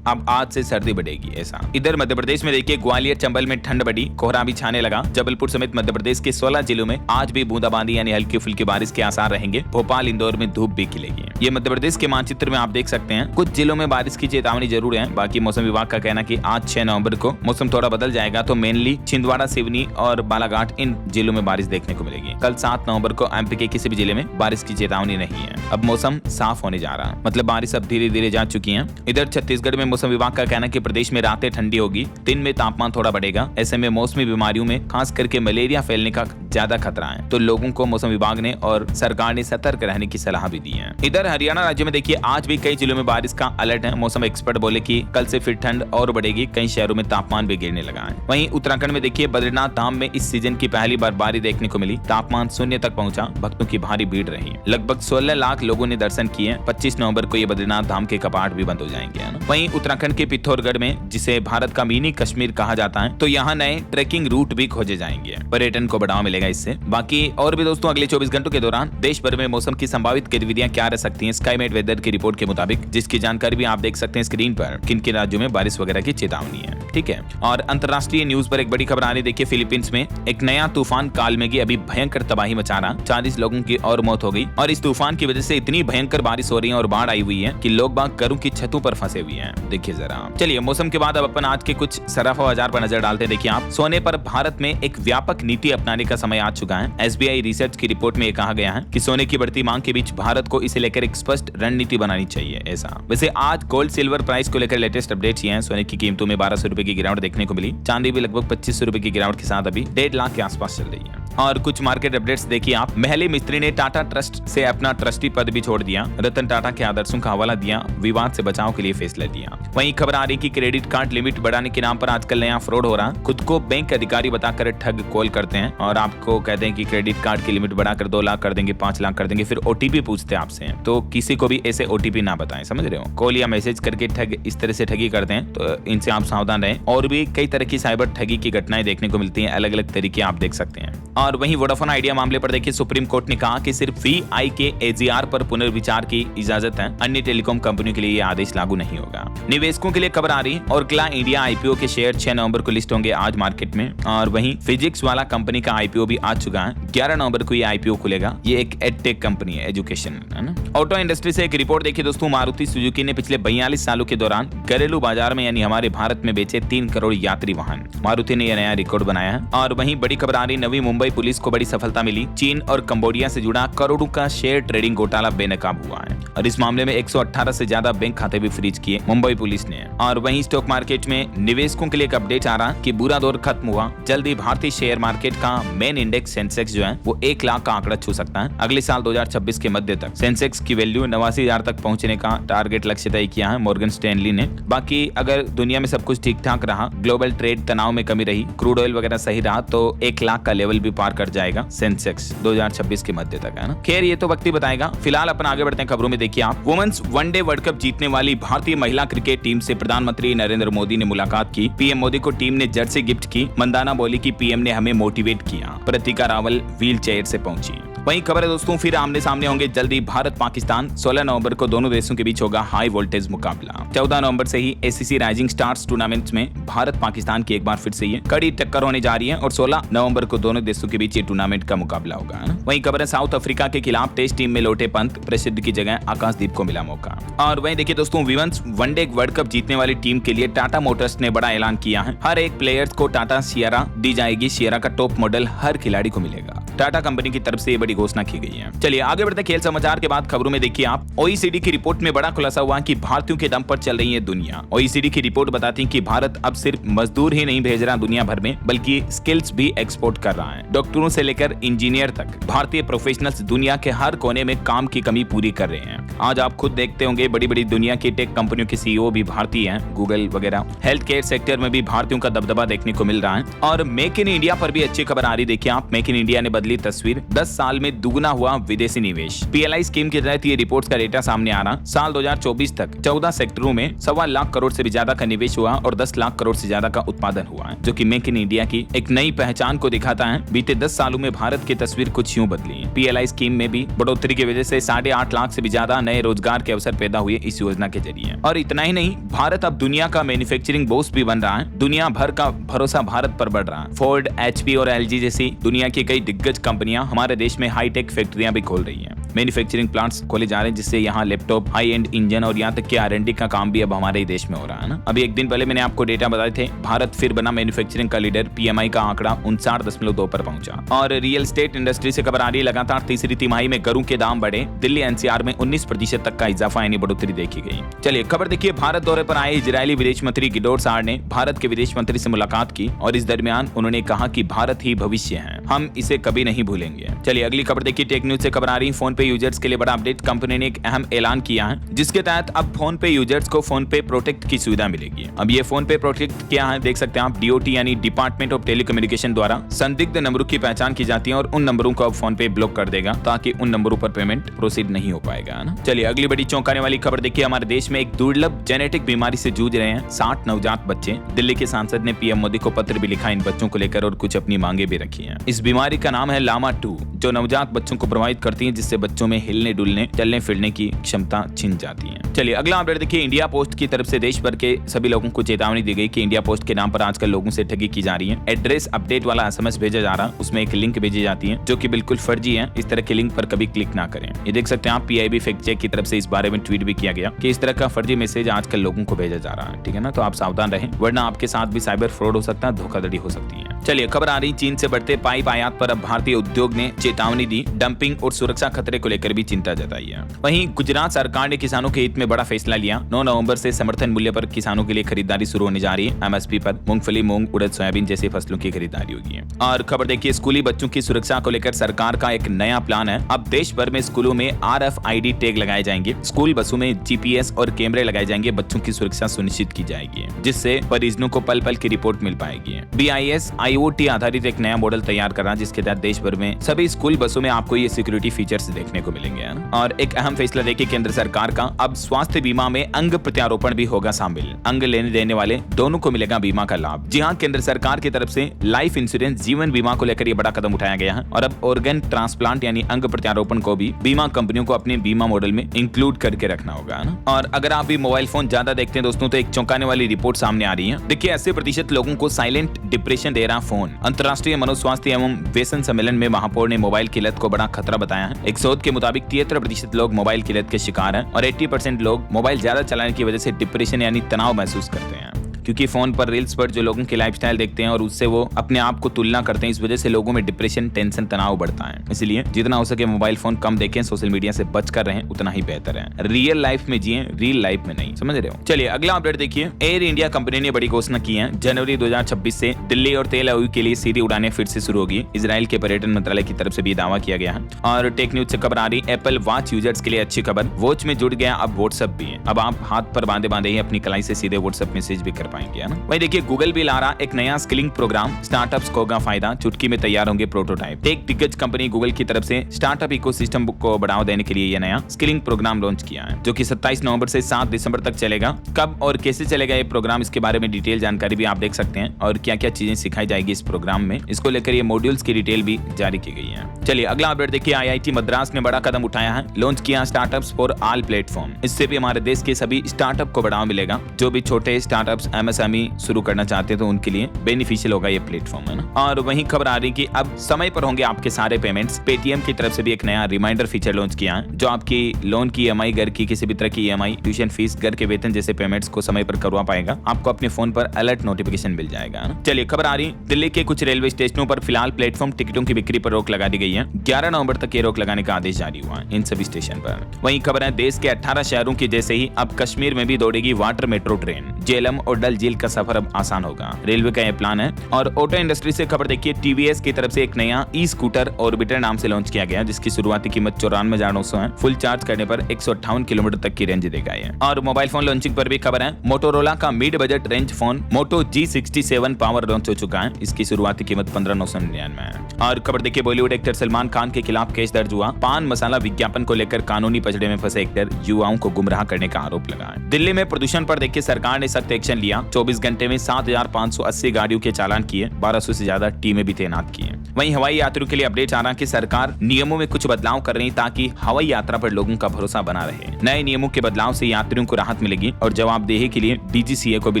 अब आज से सर्दी बढ़ेगी ऐसा। इधर मध्य प्रदेश में देखिए, ग्वालियर, चंबल में ठंड बढ़ी, कोहरा भी छाने लगा। जबलपुर समेत मध्य प्रदेश के 16 जिलों में आज भी बूंदाबांदी यानी हल्की फुल्की बारिश के आसार रहेंगे। भोपाल, इंदौर में धूप भी खिलेगी। ये मध्य प्रदेश के मानचित्र में आप देख सकते हैं। कुछ जिलों में बारिश की चेतावनी जरूर है। बाकी मौसम विभाग का कहना कि आज 6 नवंबर को मौसम थोड़ा बदल जाएगा, तो मेनली छिंदवाड़ा, सिवनी और बालाघाट इन जिलों में बारिश देखने को मिलेगी। कल 7 नवंबर को MP के किसी भी जिले में बारिश की चेतावनी नहीं है। अब मौसम साफ होने जा रहा है, मतलब बारिश अब धीरे धीरे जा चुकी है। इधर छत्तीसगढ़ में मौसम विभाग का कहना है कि प्रदेश में रातें ठंडी होगी, दिन में तापमान थोड़ा बढ़ेगा। ऐसे में मौसमी बीमारियों में खास करके मलेरिया फैलने का ज्यादा खतरा है, तो लोगों को मौसम विभाग ने और सरकार ने सतर्क रहने की सलाह भी दी है। इधर हरियाणा राज्य में देखिए, आज भी कई जिलों में बारिश का अलर्ट है। मौसम एक्सपर्ट बोले कि कल से फिर ठंड और बढ़ेगी, कई शहरों में तापमान भी गिरने लगा है। वहीं उत्तराखंड में देखिए, बद्रीनाथ धाम में इस सीजन की पहली बर्फबारी देखने को मिली। तापमान 0 तक पहुंचा, भक्तों की भारी भीड़ रही। लगभग 16 लाख लोगों ने दर्शन किए। 25 नवंबर को ये बद्रीनाथ धाम के कपाट भी बंद हो जाएंगे। वहीं उत्तराखंड के पिथौरागढ़ में, जिसे भारत का मिनी कश्मीर कहा जाता है, तो यहाँ नए ट्रेकिंग रूट भी खोजे जाएंगे। पर्यटन को बढ़ावा मिलेगा इससे। बाकी और भी दोस्तों, अगले 24 घंटों के दौरान देश भर में मौसम की संभावित गतिविधियां क्या रह सकती हैं, स्काईमेट वेदर की रिपोर्ट के मुताबिक, जिसकी जानकारी भी आप देख सकते हैं स्क्रीन पर, किन किन राज्यों में बारिश वगैरह की चेतावनी है। ठीक है। और अंतर्राष्ट्रीय न्यूज पर एक बड़ी खबर आ रही, देखिए फिलीपींस में एक नया तूफान कालमेगी अभी भयंकर तबाही मचा रहा। 40 लोगों की और मौत हो गई, और इस तूफान की वजह से इतनी भयंकर बारिश हो रही है और बाढ़ आई हुई है कि लोग बाग घरों की छतों पर फंसे हुए हैं। देखिए जरा। चलिए, मौसम के बाद अब अपन आज के कुछ सराफा बाजार पर नजर डालते हैं। देखिए आप, सोने पर भारत में एक व्यापक नीति अपनाने का समय आ चुका है। SBI रिसर्च की रिपोर्ट में कहा गया है कि सोने की बढ़ती मांग के बीच भारत को इसे लेकर एक स्पष्ट रणनीति बनानी चाहिए ऐसा। वैसे आज गोल्ड सिल्वर प्राइस को लेकर लेटेस्ट अपडेट्स ये हैं। सोने की कीमतों में 1200 रुपए की गिरावट देखने को मिली। चांदी भी लगभग 2500 रुपए की गिरावट के साथ अभी 1.5 लाख के आसपास चल रही है। और कुछ मार्केट अपडेट्स देखिए आप। महली मिस्त्री ने टाटा ट्रस्ट से अपना ट्रस्टी पद भी छोड़ दिया। रतन टाटा के आदर्शों का हवाला दिया, विवाद से बचाव के लिए फैसला लिया। वहीं खबर आ रही कि क्रेडिट कार्ड लिमिट बढ़ाने के नाम पर आजकल नया फ्रॉड हो रहा। खुद को बैंक अधिकारी बताकर ठग कॉल करते हैं और आपको कहते हैं कि क्रेडिट कार्ड की लिमिट बढ़ाकर 2 लाख कर देंगे, 5 लाख कर देंगे, फिर OTP पूछते हैं आपसे। तो किसी को भी ऐसे OTP ना बताएं, समझ रहे हो। कॉल या मैसेज करके ठग इस तरह से ठगी करते हैं, तो इनसे आप सावधान रहें। और भी कई तरह की साइबर ठगी की घटनाएं देखने को मिलती हैं, अलग अलग तरीके आप देख सकते हैं। और वहीं वोडाफोन आइडिया मामले पर देखिए, सुप्रीम कोर्ट ने कहा कि सिर्फ VI के AGR पर पुनर्विचार की इजाजत है, अन्य टेलीकॉम कंपनियों के लिए ये आदेश लागू नहीं होगा। निवेशकों के लिए खबर आ रही, और क्ला इंडिया IPO के शेयर 6 नवंबर को लिस्ट होंगे आज मार्केट में। और वहीं फिजिक्स वाला कंपनी का IPO भी आ चुका है। 11 नवंबर को ये IPO खुलेगा। ये एक एडटेक कंपनी है, एजुकेशन है ना। ऑटो इंडस्ट्री से एक रिपोर्ट देखिए दोस्तों। मारुति सुजुकी ने पिछले 42 सालों के दौरान घरेलू बाजार में यानी हमारे भारत में बेचे 3 करोड़ यात्री वाहन। मारुति ने यह नया रिकॉर्ड बनाया है। और वहीं बड़ी खबर आ रही, नवी मुंबई पुलिस को बड़ी सफलता मिली। चीन और कंबोडिया से जुड़ा करोड़ों का शेयर ट्रेडिंग घोटाला बेनकाब हुआ है, और इस मामले में 118 से ज्यादा बैंक खाते भी फ्रीज किए मुंबई पुलिस ने। और वहीं स्टॉक मार्केट में निवेशकों के लिए एक अपडेट आ रहा कि बुरा दौर खत्म हुआ। जल्द ही भारतीय शेयर मार्केट का मेन इंडेक्स सेंसेक्स जो है वो 1 लाख का आंकड़ा छू सकता है। अगले साल 2026 के मध्य तक सेंसेक्स की वैल्यू 89,000 तक पहुंचने का टारगेट लक्ष्य तय किया है मॉर्गन स्टैनली ने। बाकी अगर दुनिया में सब कुछ ठीक ठाक रहा, ग्लोबल ट्रेड तनाव में कमी रही, क्रूड ऑयल वगैरह सही रहा, तो 1 लाख का लेवल भी पार कर जाएगा सेंसेक्स 2026 के मध्य तक, है ना। खैर ये तो वक्त ही बताएगा। फिलहाल अपन आगे बढ़ते हैं खबरों में। देखिए आप, वुमेन्स वनडे वर्ल्ड कप जीतने वाली भारतीय महिला क्रिकेट टीम से प्रधानमंत्री नरेंद्र मोदी ने मुलाकात की। PM मोदी को टीम ने जर्सी गिफ्ट की। मंदाना बोली कि PM ने हमें मोटिवेट किया। प्रतिका रावल व्हील चेयर से पहुंची। वहीं खबर है दोस्तों, फिर आमने सामने होंगे जल्दी भारत पाकिस्तान। 16 नवंबर को दोनों देशों के बीच होगा हाई वोल्टेज मुकाबला। 14 नवंबर से ही ACC राइजिंग स्टार्स टूर्नामेंट में भारत पाकिस्तान की एक बार फिर से ये कड़ी टक्कर होने जा रही है, और 16 नवंबर को दोनों देशों के बीच ये टूर्नामेंट का मुकाबला होगा। वहीं खबर है, साउथ अफ्रीका के खिलाफ टेस्ट टीम में लौटे पंत, प्रसिद्ध की जगह आकाशदीप को मिला मौका। और वहीं देखिए दोस्तों, विमेंस वनडे वर्ल्ड कप जीतने वाली टीम के लिए टाटा मोटर्स ने बड़ा ऐलान किया है। हर एक प्लेयर्स को टाटा सियरा दी जाएगी। सियरा का टॉप मॉडल हर खिलाड़ी को मिलेगा। टाटा कंपनी की तरफ से ये बड़ी घोषणा की गई है। चलिए आगे बढ़ते खेल समाचार के बाद खबरों में देखिए आप, ओईसीडी की रिपोर्ट में बड़ा खुलासा हुआ कि भारतीयों के दम पर चल रही है दुनिया। ओईसीडी की रिपोर्ट बताती है कि भारत अब सिर्फ मजदूर ही नहीं भेज रहा दुनिया भर में, बल्कि स्किल्स भी एक्सपोर्ट कर रहा है। डॉक्टरों से लेकर इंजीनियर तक भारतीय प्रोफेशनल्स दुनिया के हर कोने में काम की कमी पूरी कर रहे हैं। आज आप खुद देखते होंगे बड़ी बड़ी दुनिया की टेक कंपनियों के सीईओ भी भारतीय हैं, गूगल वगैरह। हेल्थ केयर सेक्टर में भी भारतीयों का दबदबा देखने को मिल रहा है। और मेक इन इंडिया पर भी अच्छी खबर आ रही। देखिए आप, मेक इन इंडिया ने बदली तस्वीर, 10 साल में दुगना हुआ विदेशी निवेश। पीएलआई स्कीम के तहत ये रिपोर्ट का डेटा सामने आ रहा। साल 2024 तक 14 सेक्टरों में 1.25 लाख करोड़ से भी ज्यादा का निवेश हुआ और 10 लाख करोड़ से ज्यादा का उत्पादन हुआ है, जो कि मेक इन इंडिया की एक नई पहचान को दिखाता है। बीते 10 सालों में भारत की तस्वीर कुछ यूं बदली है। पीएलआई स्कीम में भी बढ़ोतरी की वजह से 8.5 लाख से भी ज्यादा नए रोजगार के अवसर पैदा हुए इस योजना के जरिए। और इतना ही नहीं, भारत अब दुनिया का मैन्युफैक्चरिंग बॉस भी बन रहा है। दुनिया भर का भरोसा भारत पर बढ़ रहा है। फोर्ड, एचपी और एलजी जैसी दुनिया की कई दिग्गज कंपनियां हमारे देश में हाईटेक फैक्ट्रियां भी खोल रही हैं। मैन्युफैक्चरिंग प्लांट्स खोले जा रहे हैं, जिससे यहाँ लैपटॉप, हाई एंड इंजन और यहाँ तक कि R&D का काम भी अब हमारे देश में हो रहा है ना। अभी एक दिन पहले मैंने आपको डेटा बताए थे, भारत फिर बना मैन्युफैक्चरिंग का लीडर। PMI का आंकड़ा 59.2 पर पहुंचा। और रियल एस्टेट इंडस्ट्री से खबर आ रही है, लगातार तीसरी तिमाही में घरों के दाम बढ़े। दिल्ली NCR में 19% तक का इजाफा यानी बढ़ोतरी देखी गई। चलिए खबर देखिए, भारत दौरे पर आए इजरायली विदेश मंत्री गिडोर सार ने भारत के विदेश मंत्री से मुलाकात की और इस दरमियान उन्होंने कहा कि भारत ही भविष्य है, हम इसे कभी नहीं भूलेंगे। चलिए अगली खबर देखिए, टेक न्यूज से खबर आ रही है, फोन पे यूजर्स के लिए बड़ा अपडेट। कंपनी ने एक अहम ऐलान किया है, जिसके तहत अब फोन पे यूजर्स को फोन पे प्रोटेक्ट की सुविधा मिलेगी। अब ये फोन पे प्रोटेक्ट क्या है, देख सकते हैं आप। DOT यानी डिपार्टमेंट ऑफ टेलीकम्युनिकेशन द्वारा संदिग्ध नंबरों की पहचान की जाती है और उन नंबरों को अब फोन पे ब्लॉक कर देगा, ताकि उन नंबरों पर पेमेंट प्रोसीड नहीं हो पाएगा ना। चलिए अगली बड़ी चौंकाने वाली खबर देखिए, हमारे देश में एक दुर्लभ जेनेटिक बीमारी से जूझ रहे हैं 60 नवजात बच्चे। दिल्ली के सांसद ने PM मोदी को पत्र भी लिखा इन बच्चों को लेकर और कुछ अपनी मांगे भी रखी हैं। इस बीमारी का नाम है लामा 2, जो नवजात बच्चों को प्रभावित करती है, जिससे बच्चों में हिलने डुलने, चलने फिरने की क्षमता छिन जाती है। चलिए अगला अपडेट देखिए, इंडिया पोस्ट की तरफ से देश भर के सभी लोगों को चेतावनी दी गई कि इंडिया पोस्ट के नाम पर आजकल लोगों से ठगी की जा रही है। एड्रेस अपडेट वाला SMS भेजा जा रहा, उसमें एक लिंक भेजी जाती है जो कि बिल्कुल फर्जी है। इस तरह के लिंक पर कभी क्लिक ना करें। ये देख सकते हैं आप, PIB फैक्ट चेक की तरफ से इस बारे में ट्वीट भी किया गया कि इस तरह का फर्जी मैसेज आजकल लोगों को भेजा जा रहा है, ठीक है ना। तो आप सावधान रहें, वरना आपके साथ भी साइबर फ्रॉड हो सकता है, धोखाधड़ी हो सकती है। चलिए खबर आ रही, चीन से बढ़ते पाइप आयात पर अब भारतीय उद्योग ने चेतावनी दी। डंपिंग और सुरक्षा खतरे को लेकर भी चिंता जताई है। वहीं गुजरात सरकार ने किसानों के हित में बड़ा फैसला लिया। 9 नवंबर से समर्थन मूल्य पर किसानों के लिए खरीदारी शुरू होने जा रही है। MSP पर मूंगफली, मूंग, उड़द, सोयाबीन जैसी फसलों की खरीदारी होगी। और खबर देखिए, स्कूली बच्चों की सुरक्षा को लेकर सरकार का एक नया प्लान है। अब देश भर में स्कूलों में RFID टैग लगाए जाएंगे। स्कूल बसों में GPS और कैमरे लगाए जाएंगे। बच्चों की सुरक्षा सुनिश्चित की जाएगी, जिससे परिजनों को पल पल की रिपोर्ट मिल पाएगी। BIS IoT आधारित एक नया मॉडल तैयार कर रहा है, जिसके तहत देश भर में सभी स्कूल बसों में आपको ये सिक्योरिटी फीचर्स देखने को मिलेंगे। और एक अहम फैसला देखिए केंद्र सरकार का, अब स्वास्थ्य बीमा में अंग प्रत्यारोपण भी होगा शामिल। अंग लेने देने वाले दोनों को मिलेगा बीमा का लाभ। जी हाँ, केंद्र सरकार की तरफ से लाइफ इंश्योरेंस, जीवन बीमा को लेकर ये बड़ा कदम उठाया गया है। और अब ऑर्गन ट्रांसप्लांट यानी अंग प्रत्यारोपण को भी बीमा कंपनियों को अपने बीमा मॉडल में इंक्लूड करके रखना होगा ना। और अगर आप भी मोबाइल फोन ज्यादा देखते हैं दोस्तों, तो एक चौंकाने वाली रिपोर्ट सामने आ रही है। देखिए 80% लोगों को साइलेंट डिप्रेशन दे रहा फोन। अंतर्राष्ट्रीय मनोस्वास्थ्य एवं व्यसन सम्मेलन में महापौर ने मोबाइल की लत को बड़ा खतरा बताया है। एक शोध के मुताबिक 73% लोग मोबाइल की लत के शिकार हैं और 80% लोग मोबाइल ज्यादा चलाने की वजह से डिप्रेशन यानी तनाव महसूस करते हैं। क्योंकि फोन पर रील्स पर जो लोगों की लाइफस्टाइल देखते हैं और उससे वो अपने आप को तुलना करते हैं, इस वजह से लोगों में डिप्रेशन, टेंशन, तनाव बढ़ता है। इसलिए जितना हो सके मोबाइल फोन कम देखें, सोशल मीडिया से बच कर रहें, उतना ही बेहतर है। रियल लाइफ में जिए, रियल लाइफ में नहीं, समझ रहे हो। चलिए अगला अपडेट देखिए, एयर इंडिया कंपनी ने बड़ी घोषणा की है। जनवरी 2026 से दिल्ली और तेल अवीव के लिए सीधी उड़ानें फिर से शुरू होगी। इजराइल के पर्यटन मंत्रालय की तरफ से भी दावा किया गया है। और टेक न्यूज से खबर आ रही, एप्पल वॉच यूजर्स के लिए अच्छी खबर, वॉच में जुड़ गया अब व्हाट्सएप भी है। अब आप हाथ पर बांधे बांधे ही अपनी कलाई से सीधे व्हाट्सएप मैसेज भी कर पाएंगे, है ना। वही देखिए गूगल भी ला रहा एक नया स्किलिंग प्रोग्राम। स्टार्टअप्स को होगा फायदा, चुटकी में तैयार होंगे प्रोटोटाइप। टेक दिग्गज कंपनी गूगल की तरफ से स्टार्टअप इकोसिस्टम को बढ़ावा देने के लिए यह नया स्किलिंग प्रोग्राम लॉन्च किया है, जो कि 27 नवंबर से 7 दिसंबर तक चलेगा। कब और कैसे चलेगा ये प्रोग्राम, इसके बारे में डिटेल जानकारी भी आप देख सकते हैं और क्या क्या चीजें सिखाई जाएगी इस प्रोग्राम में, इसको लेकर ये मॉड्यूल्स की डिटेल भी जारी की गई है। चलिए अगला अपडेट देखिए, IIT मद्रास ने बड़ा कदम उठाया है, लॉन्च किया स्टार्टअप्स फॉर ऑल प्लेटफॉर्म। इससे भी हमारे देश के सभी स्टार्टअप को बढ़ावा मिलेगा। जो भी छोटे स्टार्टअप्स एमएसएमई शुरू करना चाहते हैं तो उनके लिए बेनिफिशियल होगा ये प्लेटफॉर्म, है ना। और वहीं खबर आ रही कि अब समय पर होंगे आपके सारे पेमेंट्स। पेटीएम की तरफ से भी एक नया रिमाइंडर फीचर लॉन्च किया है जो आपकी लोन की ईएमआई, घर की किसी भी तरह की ईएमआई, ट्यूशन फीस, घर के वेतन जैसे पेमेंट्स को समय पर करवा पाएगा। आपको अपने फोन पर अलर्ट नोटिफिकेशन मिल जाएगा। चलिए खबर आ रही, दिल्ली के कुछ रेलवे स्टेशनों पर फिलहाल प्लेटफॉर्म टिकटों की बिक्री पर रोक लगा दी गई है। 11 नवंबर तक ये रोक लगाने का आदेश जारी हुआ है इन सभी स्टेशन पर। वहीं खबर है, देश के 18 शहरों की जैसे ही अब कश्मीर में भी दौड़ेगी वाटर मेट्रो ट्रेन। झेलम और डल झील का सफर अब आसान होगा, रेलवे का यह प्लान है। और ऑटो इंडस्ट्री से खबर देखिए, टीवीएस की तरफ से एक नया ई स्कूटर ऑर्बिटर नाम से लॉन्च किया गया, जिसकी शुरुआती कीमत 94,900 है। फुल चार्ज करने पर 158 किलोमीटर तक की रेंज देगा ये। और मोबाइल फोन लॉन्चिंग पर भी खबर है, मोटोरोला का मिड बजट रेंज फोन मोटो G67 पावर लॉन्च हो चुका है। इसकी शुरुआती कीमत 15,999 है। और खबर देखिए, बॉलीवुड एक्टर सलमान खान के खिलाफ केस दर्ज हुआ। पान मसाला विज्ञापन को लेकर कानूनी पचड़े में फंसे एक्टर युवाओं को गुमराह करने का आरोप लगा है। दिल्ली में प्रदूषण पर देखिए सरकार ने सख्त एक्शन लिया। 24 घंटे में 7,580 गाड़ियों के चालान किए, 1200 से ज्यादा टीमें भी तैनात की हैं। वहीं हवाई यात्रियों के लिए अपडेट आ रहा है कि सरकार नियमों में कुछ बदलाव कर रही ताकि हवाई यात्रा पर लोगों का भरोसा बना रहे। नए नियमों के बदलाव से यात्रियों को राहत मिलेगी और जवाबदेही के लिए डीजीसीए को भी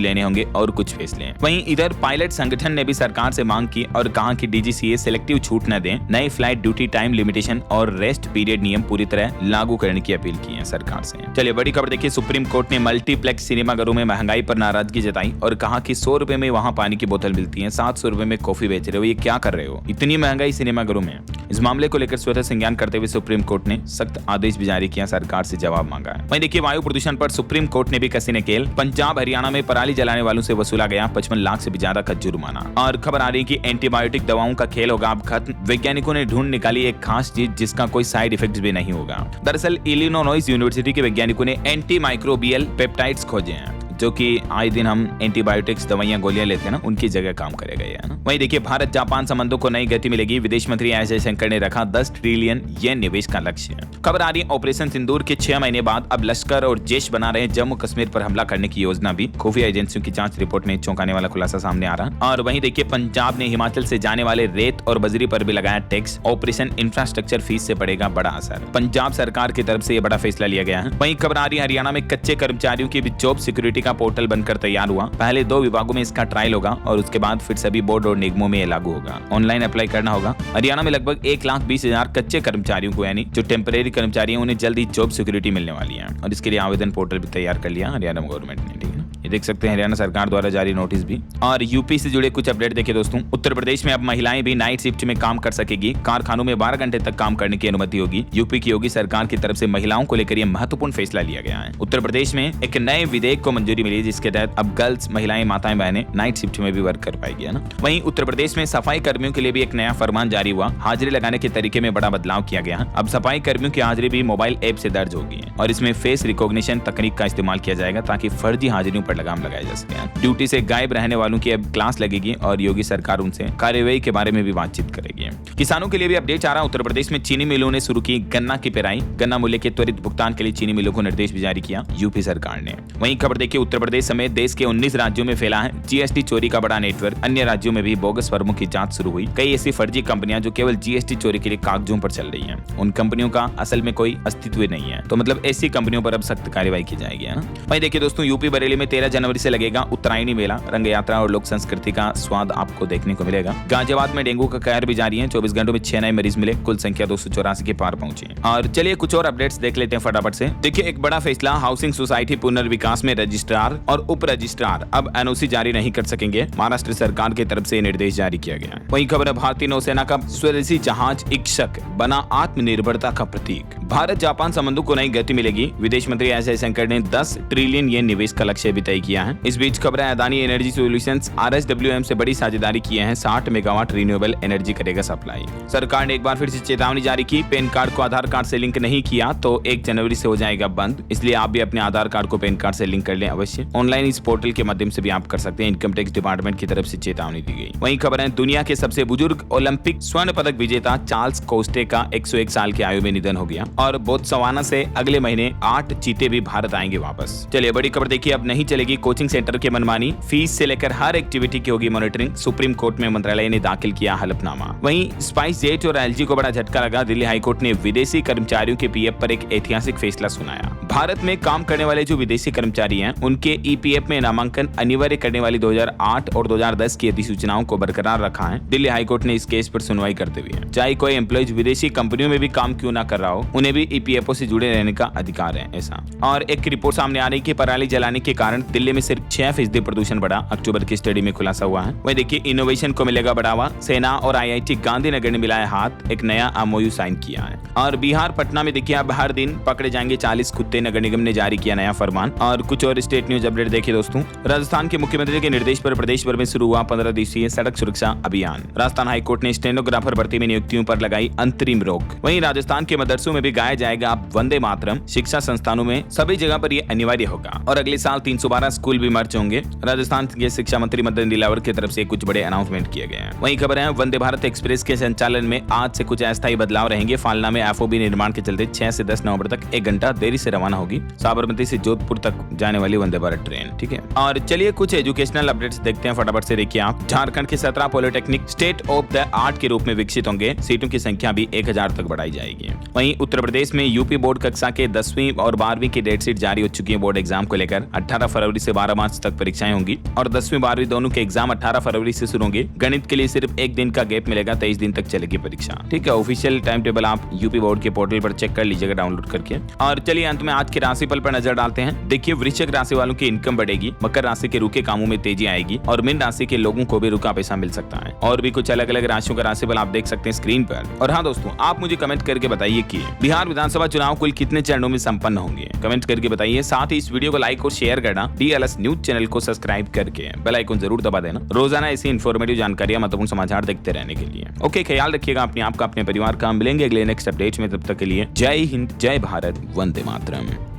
लेने होंगे और कुछ फैसले। वहीं इधर पायलट संगठन ने भी सरकार से मांग की और कहा कि डीजीसीए सिलेक्टिव छूट न दें। नए फ्लाइट ड्यूटी टाइम लिमिटेशन और रेस्ट पीरियड नियम पूरी तरह लागू करने की अपील की है सरकार से। चलिए बड़ी खबर देखिए, सुप्रीम कोर्ट ने मल्टीप्लेक्स सिनेमाघरों में महंगाई पर नाराजगी जताई और कहा कि 100 रुपए में वहां पानी की बोतल मिलती है, 700 रुपए में कॉफी बेच रहे हो, ये क्या कर रहे हो, इतनी महंगाई सिनेमाघरों में। इस मामले को लेकर स्वतः संज्ञान करते हुए सुप्रीम कोर्ट ने सख्त आदेश भी जारी किया, सरकार से जवाब मांगा है। वहीं देखिए, वायु प्रदूषण पर सुप्रीम कोर्ट ने भी कसी नकेल। पंजाब हरियाणा में पराली जलाने वालों से वसूला गया 55 लाख से भी ज्यादा का जुर्माना। और खबर आ रही है कि एंटीबायोटिक दवाओं का खेल होगा अब खत्म। वैज्ञानिकों ने ढूंढ निकाली एक खास चीज जिसका कोई साइड इफेक्ट भी नहीं होगा। दरअसल इलिनोइस यूनिवर्सिटी के वैज्ञानिकों ने एंटी माइक्रोबियल पेप्टाइड्स खोजे हैं जो कि आए दिन हम एंटीबायोटिक्स दवाइयां गोलियां लेते हैं ना, उनकी जगह काम करेगा ये, है ना। वहीं देखिए, भारत जापान संबंधों को नई गति मिलेगी। विदेश मंत्री एस जयशंकर ने रखा 10 ट्रिलियन येन निवेश का लक्ष्य। खबर आ रही है, ऑपरेशन सिंदूर के 6 महीने बाद अब लश्कर और जैश बना रहे जम्मू कश्मीर पर हमला करने की योजना भी। खुफिया एजेंसियों की जांच रिपोर्ट में चौंकाने वाला खुलासा सामने आ रहा। और वहीं देखिए, पंजाब ने हिमाचल से जाने वाले रेत और बजरी पर भी लगाया टैक्स। ऑपरेशन इंफ्रास्ट्रक्चर फीस से पड़ेगा बड़ा असर। पंजाब सरकार की तरफ से यह बड़ा फैसला लिया गया है। वहीं खबर आ रही है, हरियाणा में कच्चे कर्मचारियों की जॉब सिक्योरिटी का पोर्टल बनकर तैयार हुआ। पहले 2 विभागों में इसका ट्रायल होगा और उसके बाद फिर सभी बोर्ड और निगमों में लागू होगा। ऑनलाइन अप्लाई करना होगा। हरियाणा में लगभग 1,20,000 कच्चे कर्मचारियों को, यानी जो टेम्परेरी कर्मचारी हैं, उन्हें जल्दी जॉब सिक्योरिटी मिलने वाली है और इसके लिए आवेदन पोर्टल भी तैयार कर लिया हरियाणा गवर्नमेंट ने। ठीक है, ये देख सकते हैं हरियाणा सरकार द्वारा जारी नोटिस भी। और यूपी से जुड़े कुछ अपडेट देखिए दोस्तों। उत्तर प्रदेश में अब महिलाएं भी नाइट शिफ्ट में काम कर सकेगी। कारखानों में 12 घंटे तक काम करने की अनुमति होगी। यूपी की योगी सरकार की तरफ से महिलाओं को लेकर यह महत्वपूर्ण फैसला लिया गया है। उत्तर प्रदेश में एक नए विधेयक को मंजूरी मिली जिसके तहत अब गर्ल्स, महिलाएं, माताएं, बहनें नाइट शिफ्ट में भी वर्क कर पाएगी, है ना। वहीं उत्तर प्रदेश में सफाई कर्मियों के लिए भी एक नया फरमान जारी हुआ। हाजिरी लगाने के तरीके में बड़ा बदलाव किया गया है। अब सफाई कर्मियों की हाजिरी भी मोबाइल ऐप से दर्ज होगी और इसमें फेस रिकॉग्निशन तकनीक का इस्तेमाल किया जाएगा ताकि फर्जी हाजिरियों पर लगाम लगाया जा सके। ड्यूटी से गायब रहने वालों की अब क्लास लगेगी और योगी सरकार उनसे कार्यवाही के बारे में भी बातचीत करेगी। किसानों के लिए भी अपडेट आ रहा है। उत्तर प्रदेश में चीनी मिलों ने शुरू की गन्ना की पेराई। गन्ना मूल्य के त्वरित भुगतान के लिए चीनी मिलों को निर्देश भी जारी किया यूपी सरकार ने। वहीं खबर देखिए, उत्तर प्रदेश समेत देश के 19 राज्यों में फैला है जीएसटी चोरी का बड़ा नेटवर्क। अन्य राज्यों में भी बोगस फर्मों की जांच शुरू हुई। कई ऐसी फर्जी कंपनियां जो केवल जीएसटी चोरी के लिए कागजों पर चल रही हैं, उन कंपनियों का असल में कोई अस्तित्व नहीं है। तो मतलब ऐसी कंपनियों पर अब सख्त कार्रवाई की जाएगी, है ना। वहीं देखिए दोस्तों, यूपी बरेली में 13 जनवरी से लगेगा उत्तरायणी मेला। रंग यात्रा और लोक संस्कृति का स्वाद आपको देखने को मिलेगा। गाजियाबाद में डेंगू का कहर भी जारी है। 24 घंटों में 6 नए मरीज मिले। कुल संख्या 284 के पार पहुंची। और चलिए कुछ और अपडेट्स देख लेते हैं फटाफट से। देखिए, एक बड़ा फैसला, हाउसिंग सोसाइटी पुनर्विकास में रजिस्ट्रार और उप रजिस्ट्रार अब एनओसी जारी नहीं कर सकेंगे। महाराष्ट्र सरकार की तरफ से निर्देश जारी किया गया। वहीं खबर है, भारतीय नौसेना का स्वदेशी जहाज इक्ष्क बना आत्मनिर्भरता का प्रतीक। भारत जापान संबंधों को नई गति मिलेगी। विदेश मंत्री एस जयशंकर ने 10 ट्रिलियन येन निवेश का लक्ष्य भी तय किया है। इस बीच खबर है, अदानी एनर्जी सॉल्यूशंस RSWM से बड़ी साझेदारी किए हैं। 60 मेगावाट रिन्यूएबल एनर्जी करेगा सप्लाई। सरकार ने एक बार फिर से चेतावनी जारी की, पैन कार्ड को आधार कार्ड से लिंक नहीं किया तो 1 जनवरी से हो जाएगा बंद। इसलिए आप भी अपने आधार कार्ड को पैन कार्ड से लिंक कर लें अवश्य। ऑनलाइन इस पोर्टल के माध्यम से भी आप कर सकते हैं। इनकम टैक्स डिपार्टमेंट की तरफ से चेतावनी दी गई। वहीं खबर है, दुनिया के सबसे बुजुर्ग ओलंपिक स्वर्ण पदक विजेता चार्ल्स कोस्टे का 101 साल की आयु में निधन हो गया। और बोत्सवाना से अगले महीने 8 चीते भी भारत आएंगे वापस। चलिए बड़ी खबर देखिए, अब नहीं चलेगी कोचिंग सेंटर की मनमानी। फीस से लेकर हर एक्टिविटी की होगी मॉनिटरिंग। सुप्रीम कोर्ट में मंत्रालय ने दाखिल किया हलफनामा। वहीं स्पाइस जेट और एलजी को बड़ा झटका लगा। दिल्ली हाईकोर्ट ने विदेशी कर्मचारियों के पीएफ पर एक ऐतिहासिक फैसला सुनाया। भारत में काम करने वाले जो विदेशी कर्मचारी हैं, उनके ईपीएफ में नामांकन अनिवार्य करने वाली 2008 और 2010 की अधिसूचनाओं को बरकरार रखा है। दिल्ली हाईकोर्ट ने इस केस पर सुनवाई करते हुए चाहे कोई एम्प्लॉयज विदेशी कंपनियों में भी काम क्यों ना कर रहा हो, उन्हें भी ईपीएफओ से जुड़े रहने का अधिकार है ऐसा। और एक रिपोर्ट सामने आ रही कि पराली जलाने के कारण दिल्ली में सिर्फ 6% प्रदूषण बढ़ा। अक्टूबर की स्टडी में खुलासा हुआ है। वही देखिए, इनोवेशन को मिलेगा बढ़ावा। सेना और आईआईटी गांधीनगर ने मिलाया हाथ, एक नया एमओयू साइन किया है। और बिहार पटना में देखिए, अब हर दिन पकड़े जाएंगे 40 कुत्ते। नगर निगम ने जारी किया नया फरमान। और कुछ और स्टेट न्यूज अपडेट देखिए दोस्तों। राजस्थान के मुख्यमंत्री के निर्देश पर प्रदेश भर में शुरू हुआ 15 दिवसीय सड़क सुरक्षा अभियान। राजस्थान हाईकोर्ट ने स्टेनोग्राफर भर्ती में नियुक्तियों पर लगाई अंतरिम रोक। वहीं राजस्थान के मदरसों में भी गाया जाएगा अब वंदे मातरम। शिक्षा संस्थानों में सभी जगह पर यह अनिवार्य होगा। और अगले साल 312 स्कूल भी मर्ज होंगे। राजस्थान के शिक्षा मंत्री मदन दिलावर की तरफ से कुछ बड़े अनाउंसमेंट किए गए हैं। वहीं खबर है, वंदे भारत एक्सप्रेस के संचालन में आज से कुछ अस्थायी बदलाव रहेंगे। फालना में एफओबी निर्माण के चलते 6 से 10 नवंबर तक 1 घंटा देरी से रवाना होगी साबरमती से जोधपुर तक जाने वाली वंदे भारत ट्रेन। ठीक है, और चलिए कुछ एजुकेशनल अपडेट्स देखते हैं फटाफट से। देखिए आप, झारखंड के 17 polytechnic state of the art के रूप में विकसित होंगे। सीटों की संख्या भी 1000 तक बढ़ाई जाएगी। वहीं उत्तर प्रदेश में यूपी बोर्ड कक्षा के 10वीं और 12वीं की डेट शीट जारी हो चुकी है। बोर्ड एग्जाम को लेकर 18 फरवरी से 12 मार्च तक परीक्षाएं होंगी। और 10वीं 12वीं दोनों के एग्जाम 18 फरवरी से शुरू होंगे। गणित के लिए सिर्फ 1 दिन का गैप मिलेगा, 23 दिन तक चलेगी परीक्षा। ठीक है, ऑफिशियल टाइम टेबल आप यूपी बोर्ड के पोर्टल पर चेक कर लीजिएगा डाउनलोड करके। और चलिए अंत में आज के राशिफल पर नजर डालते हैं। देखिए, वृश्चिक राशि वालों की इनकम बढ़ेगी। मकर राशि के रुके कामों में तेजी आएगी। और मीन राशि के लोगों को भी रुका पैसा मिल सकता है। और भी कुछ अलग अलग राशियों का राशिफल आप देख सकते हैं स्क्रीन पर। और हाँ दोस्तों, आप मुझे कमेंट करके बताइए कि बिहार विधानसभा चुनाव कुल कितने चरणों में संपन्न होंगे। कमेंट करके बताइए। साथ ही इस वीडियो को लाइक और शेयर करना। DLS न्यूज चैनल को सब्सक्राइब करके बेल आइकन जरूर दबा देना। रोजाना ऐसी इन्फॉर्मेटिव जानकारियां, महत्वपूर्ण समाचार देखते रहने के लिए। ओके, ख्याल रखिएगा अपने आप का, अपने परिवार का। मिलेंगे अगले नेक्स्ट अपडेट में। तब तक के लिए जय हिंद, जय भारत, वंदे मातरम।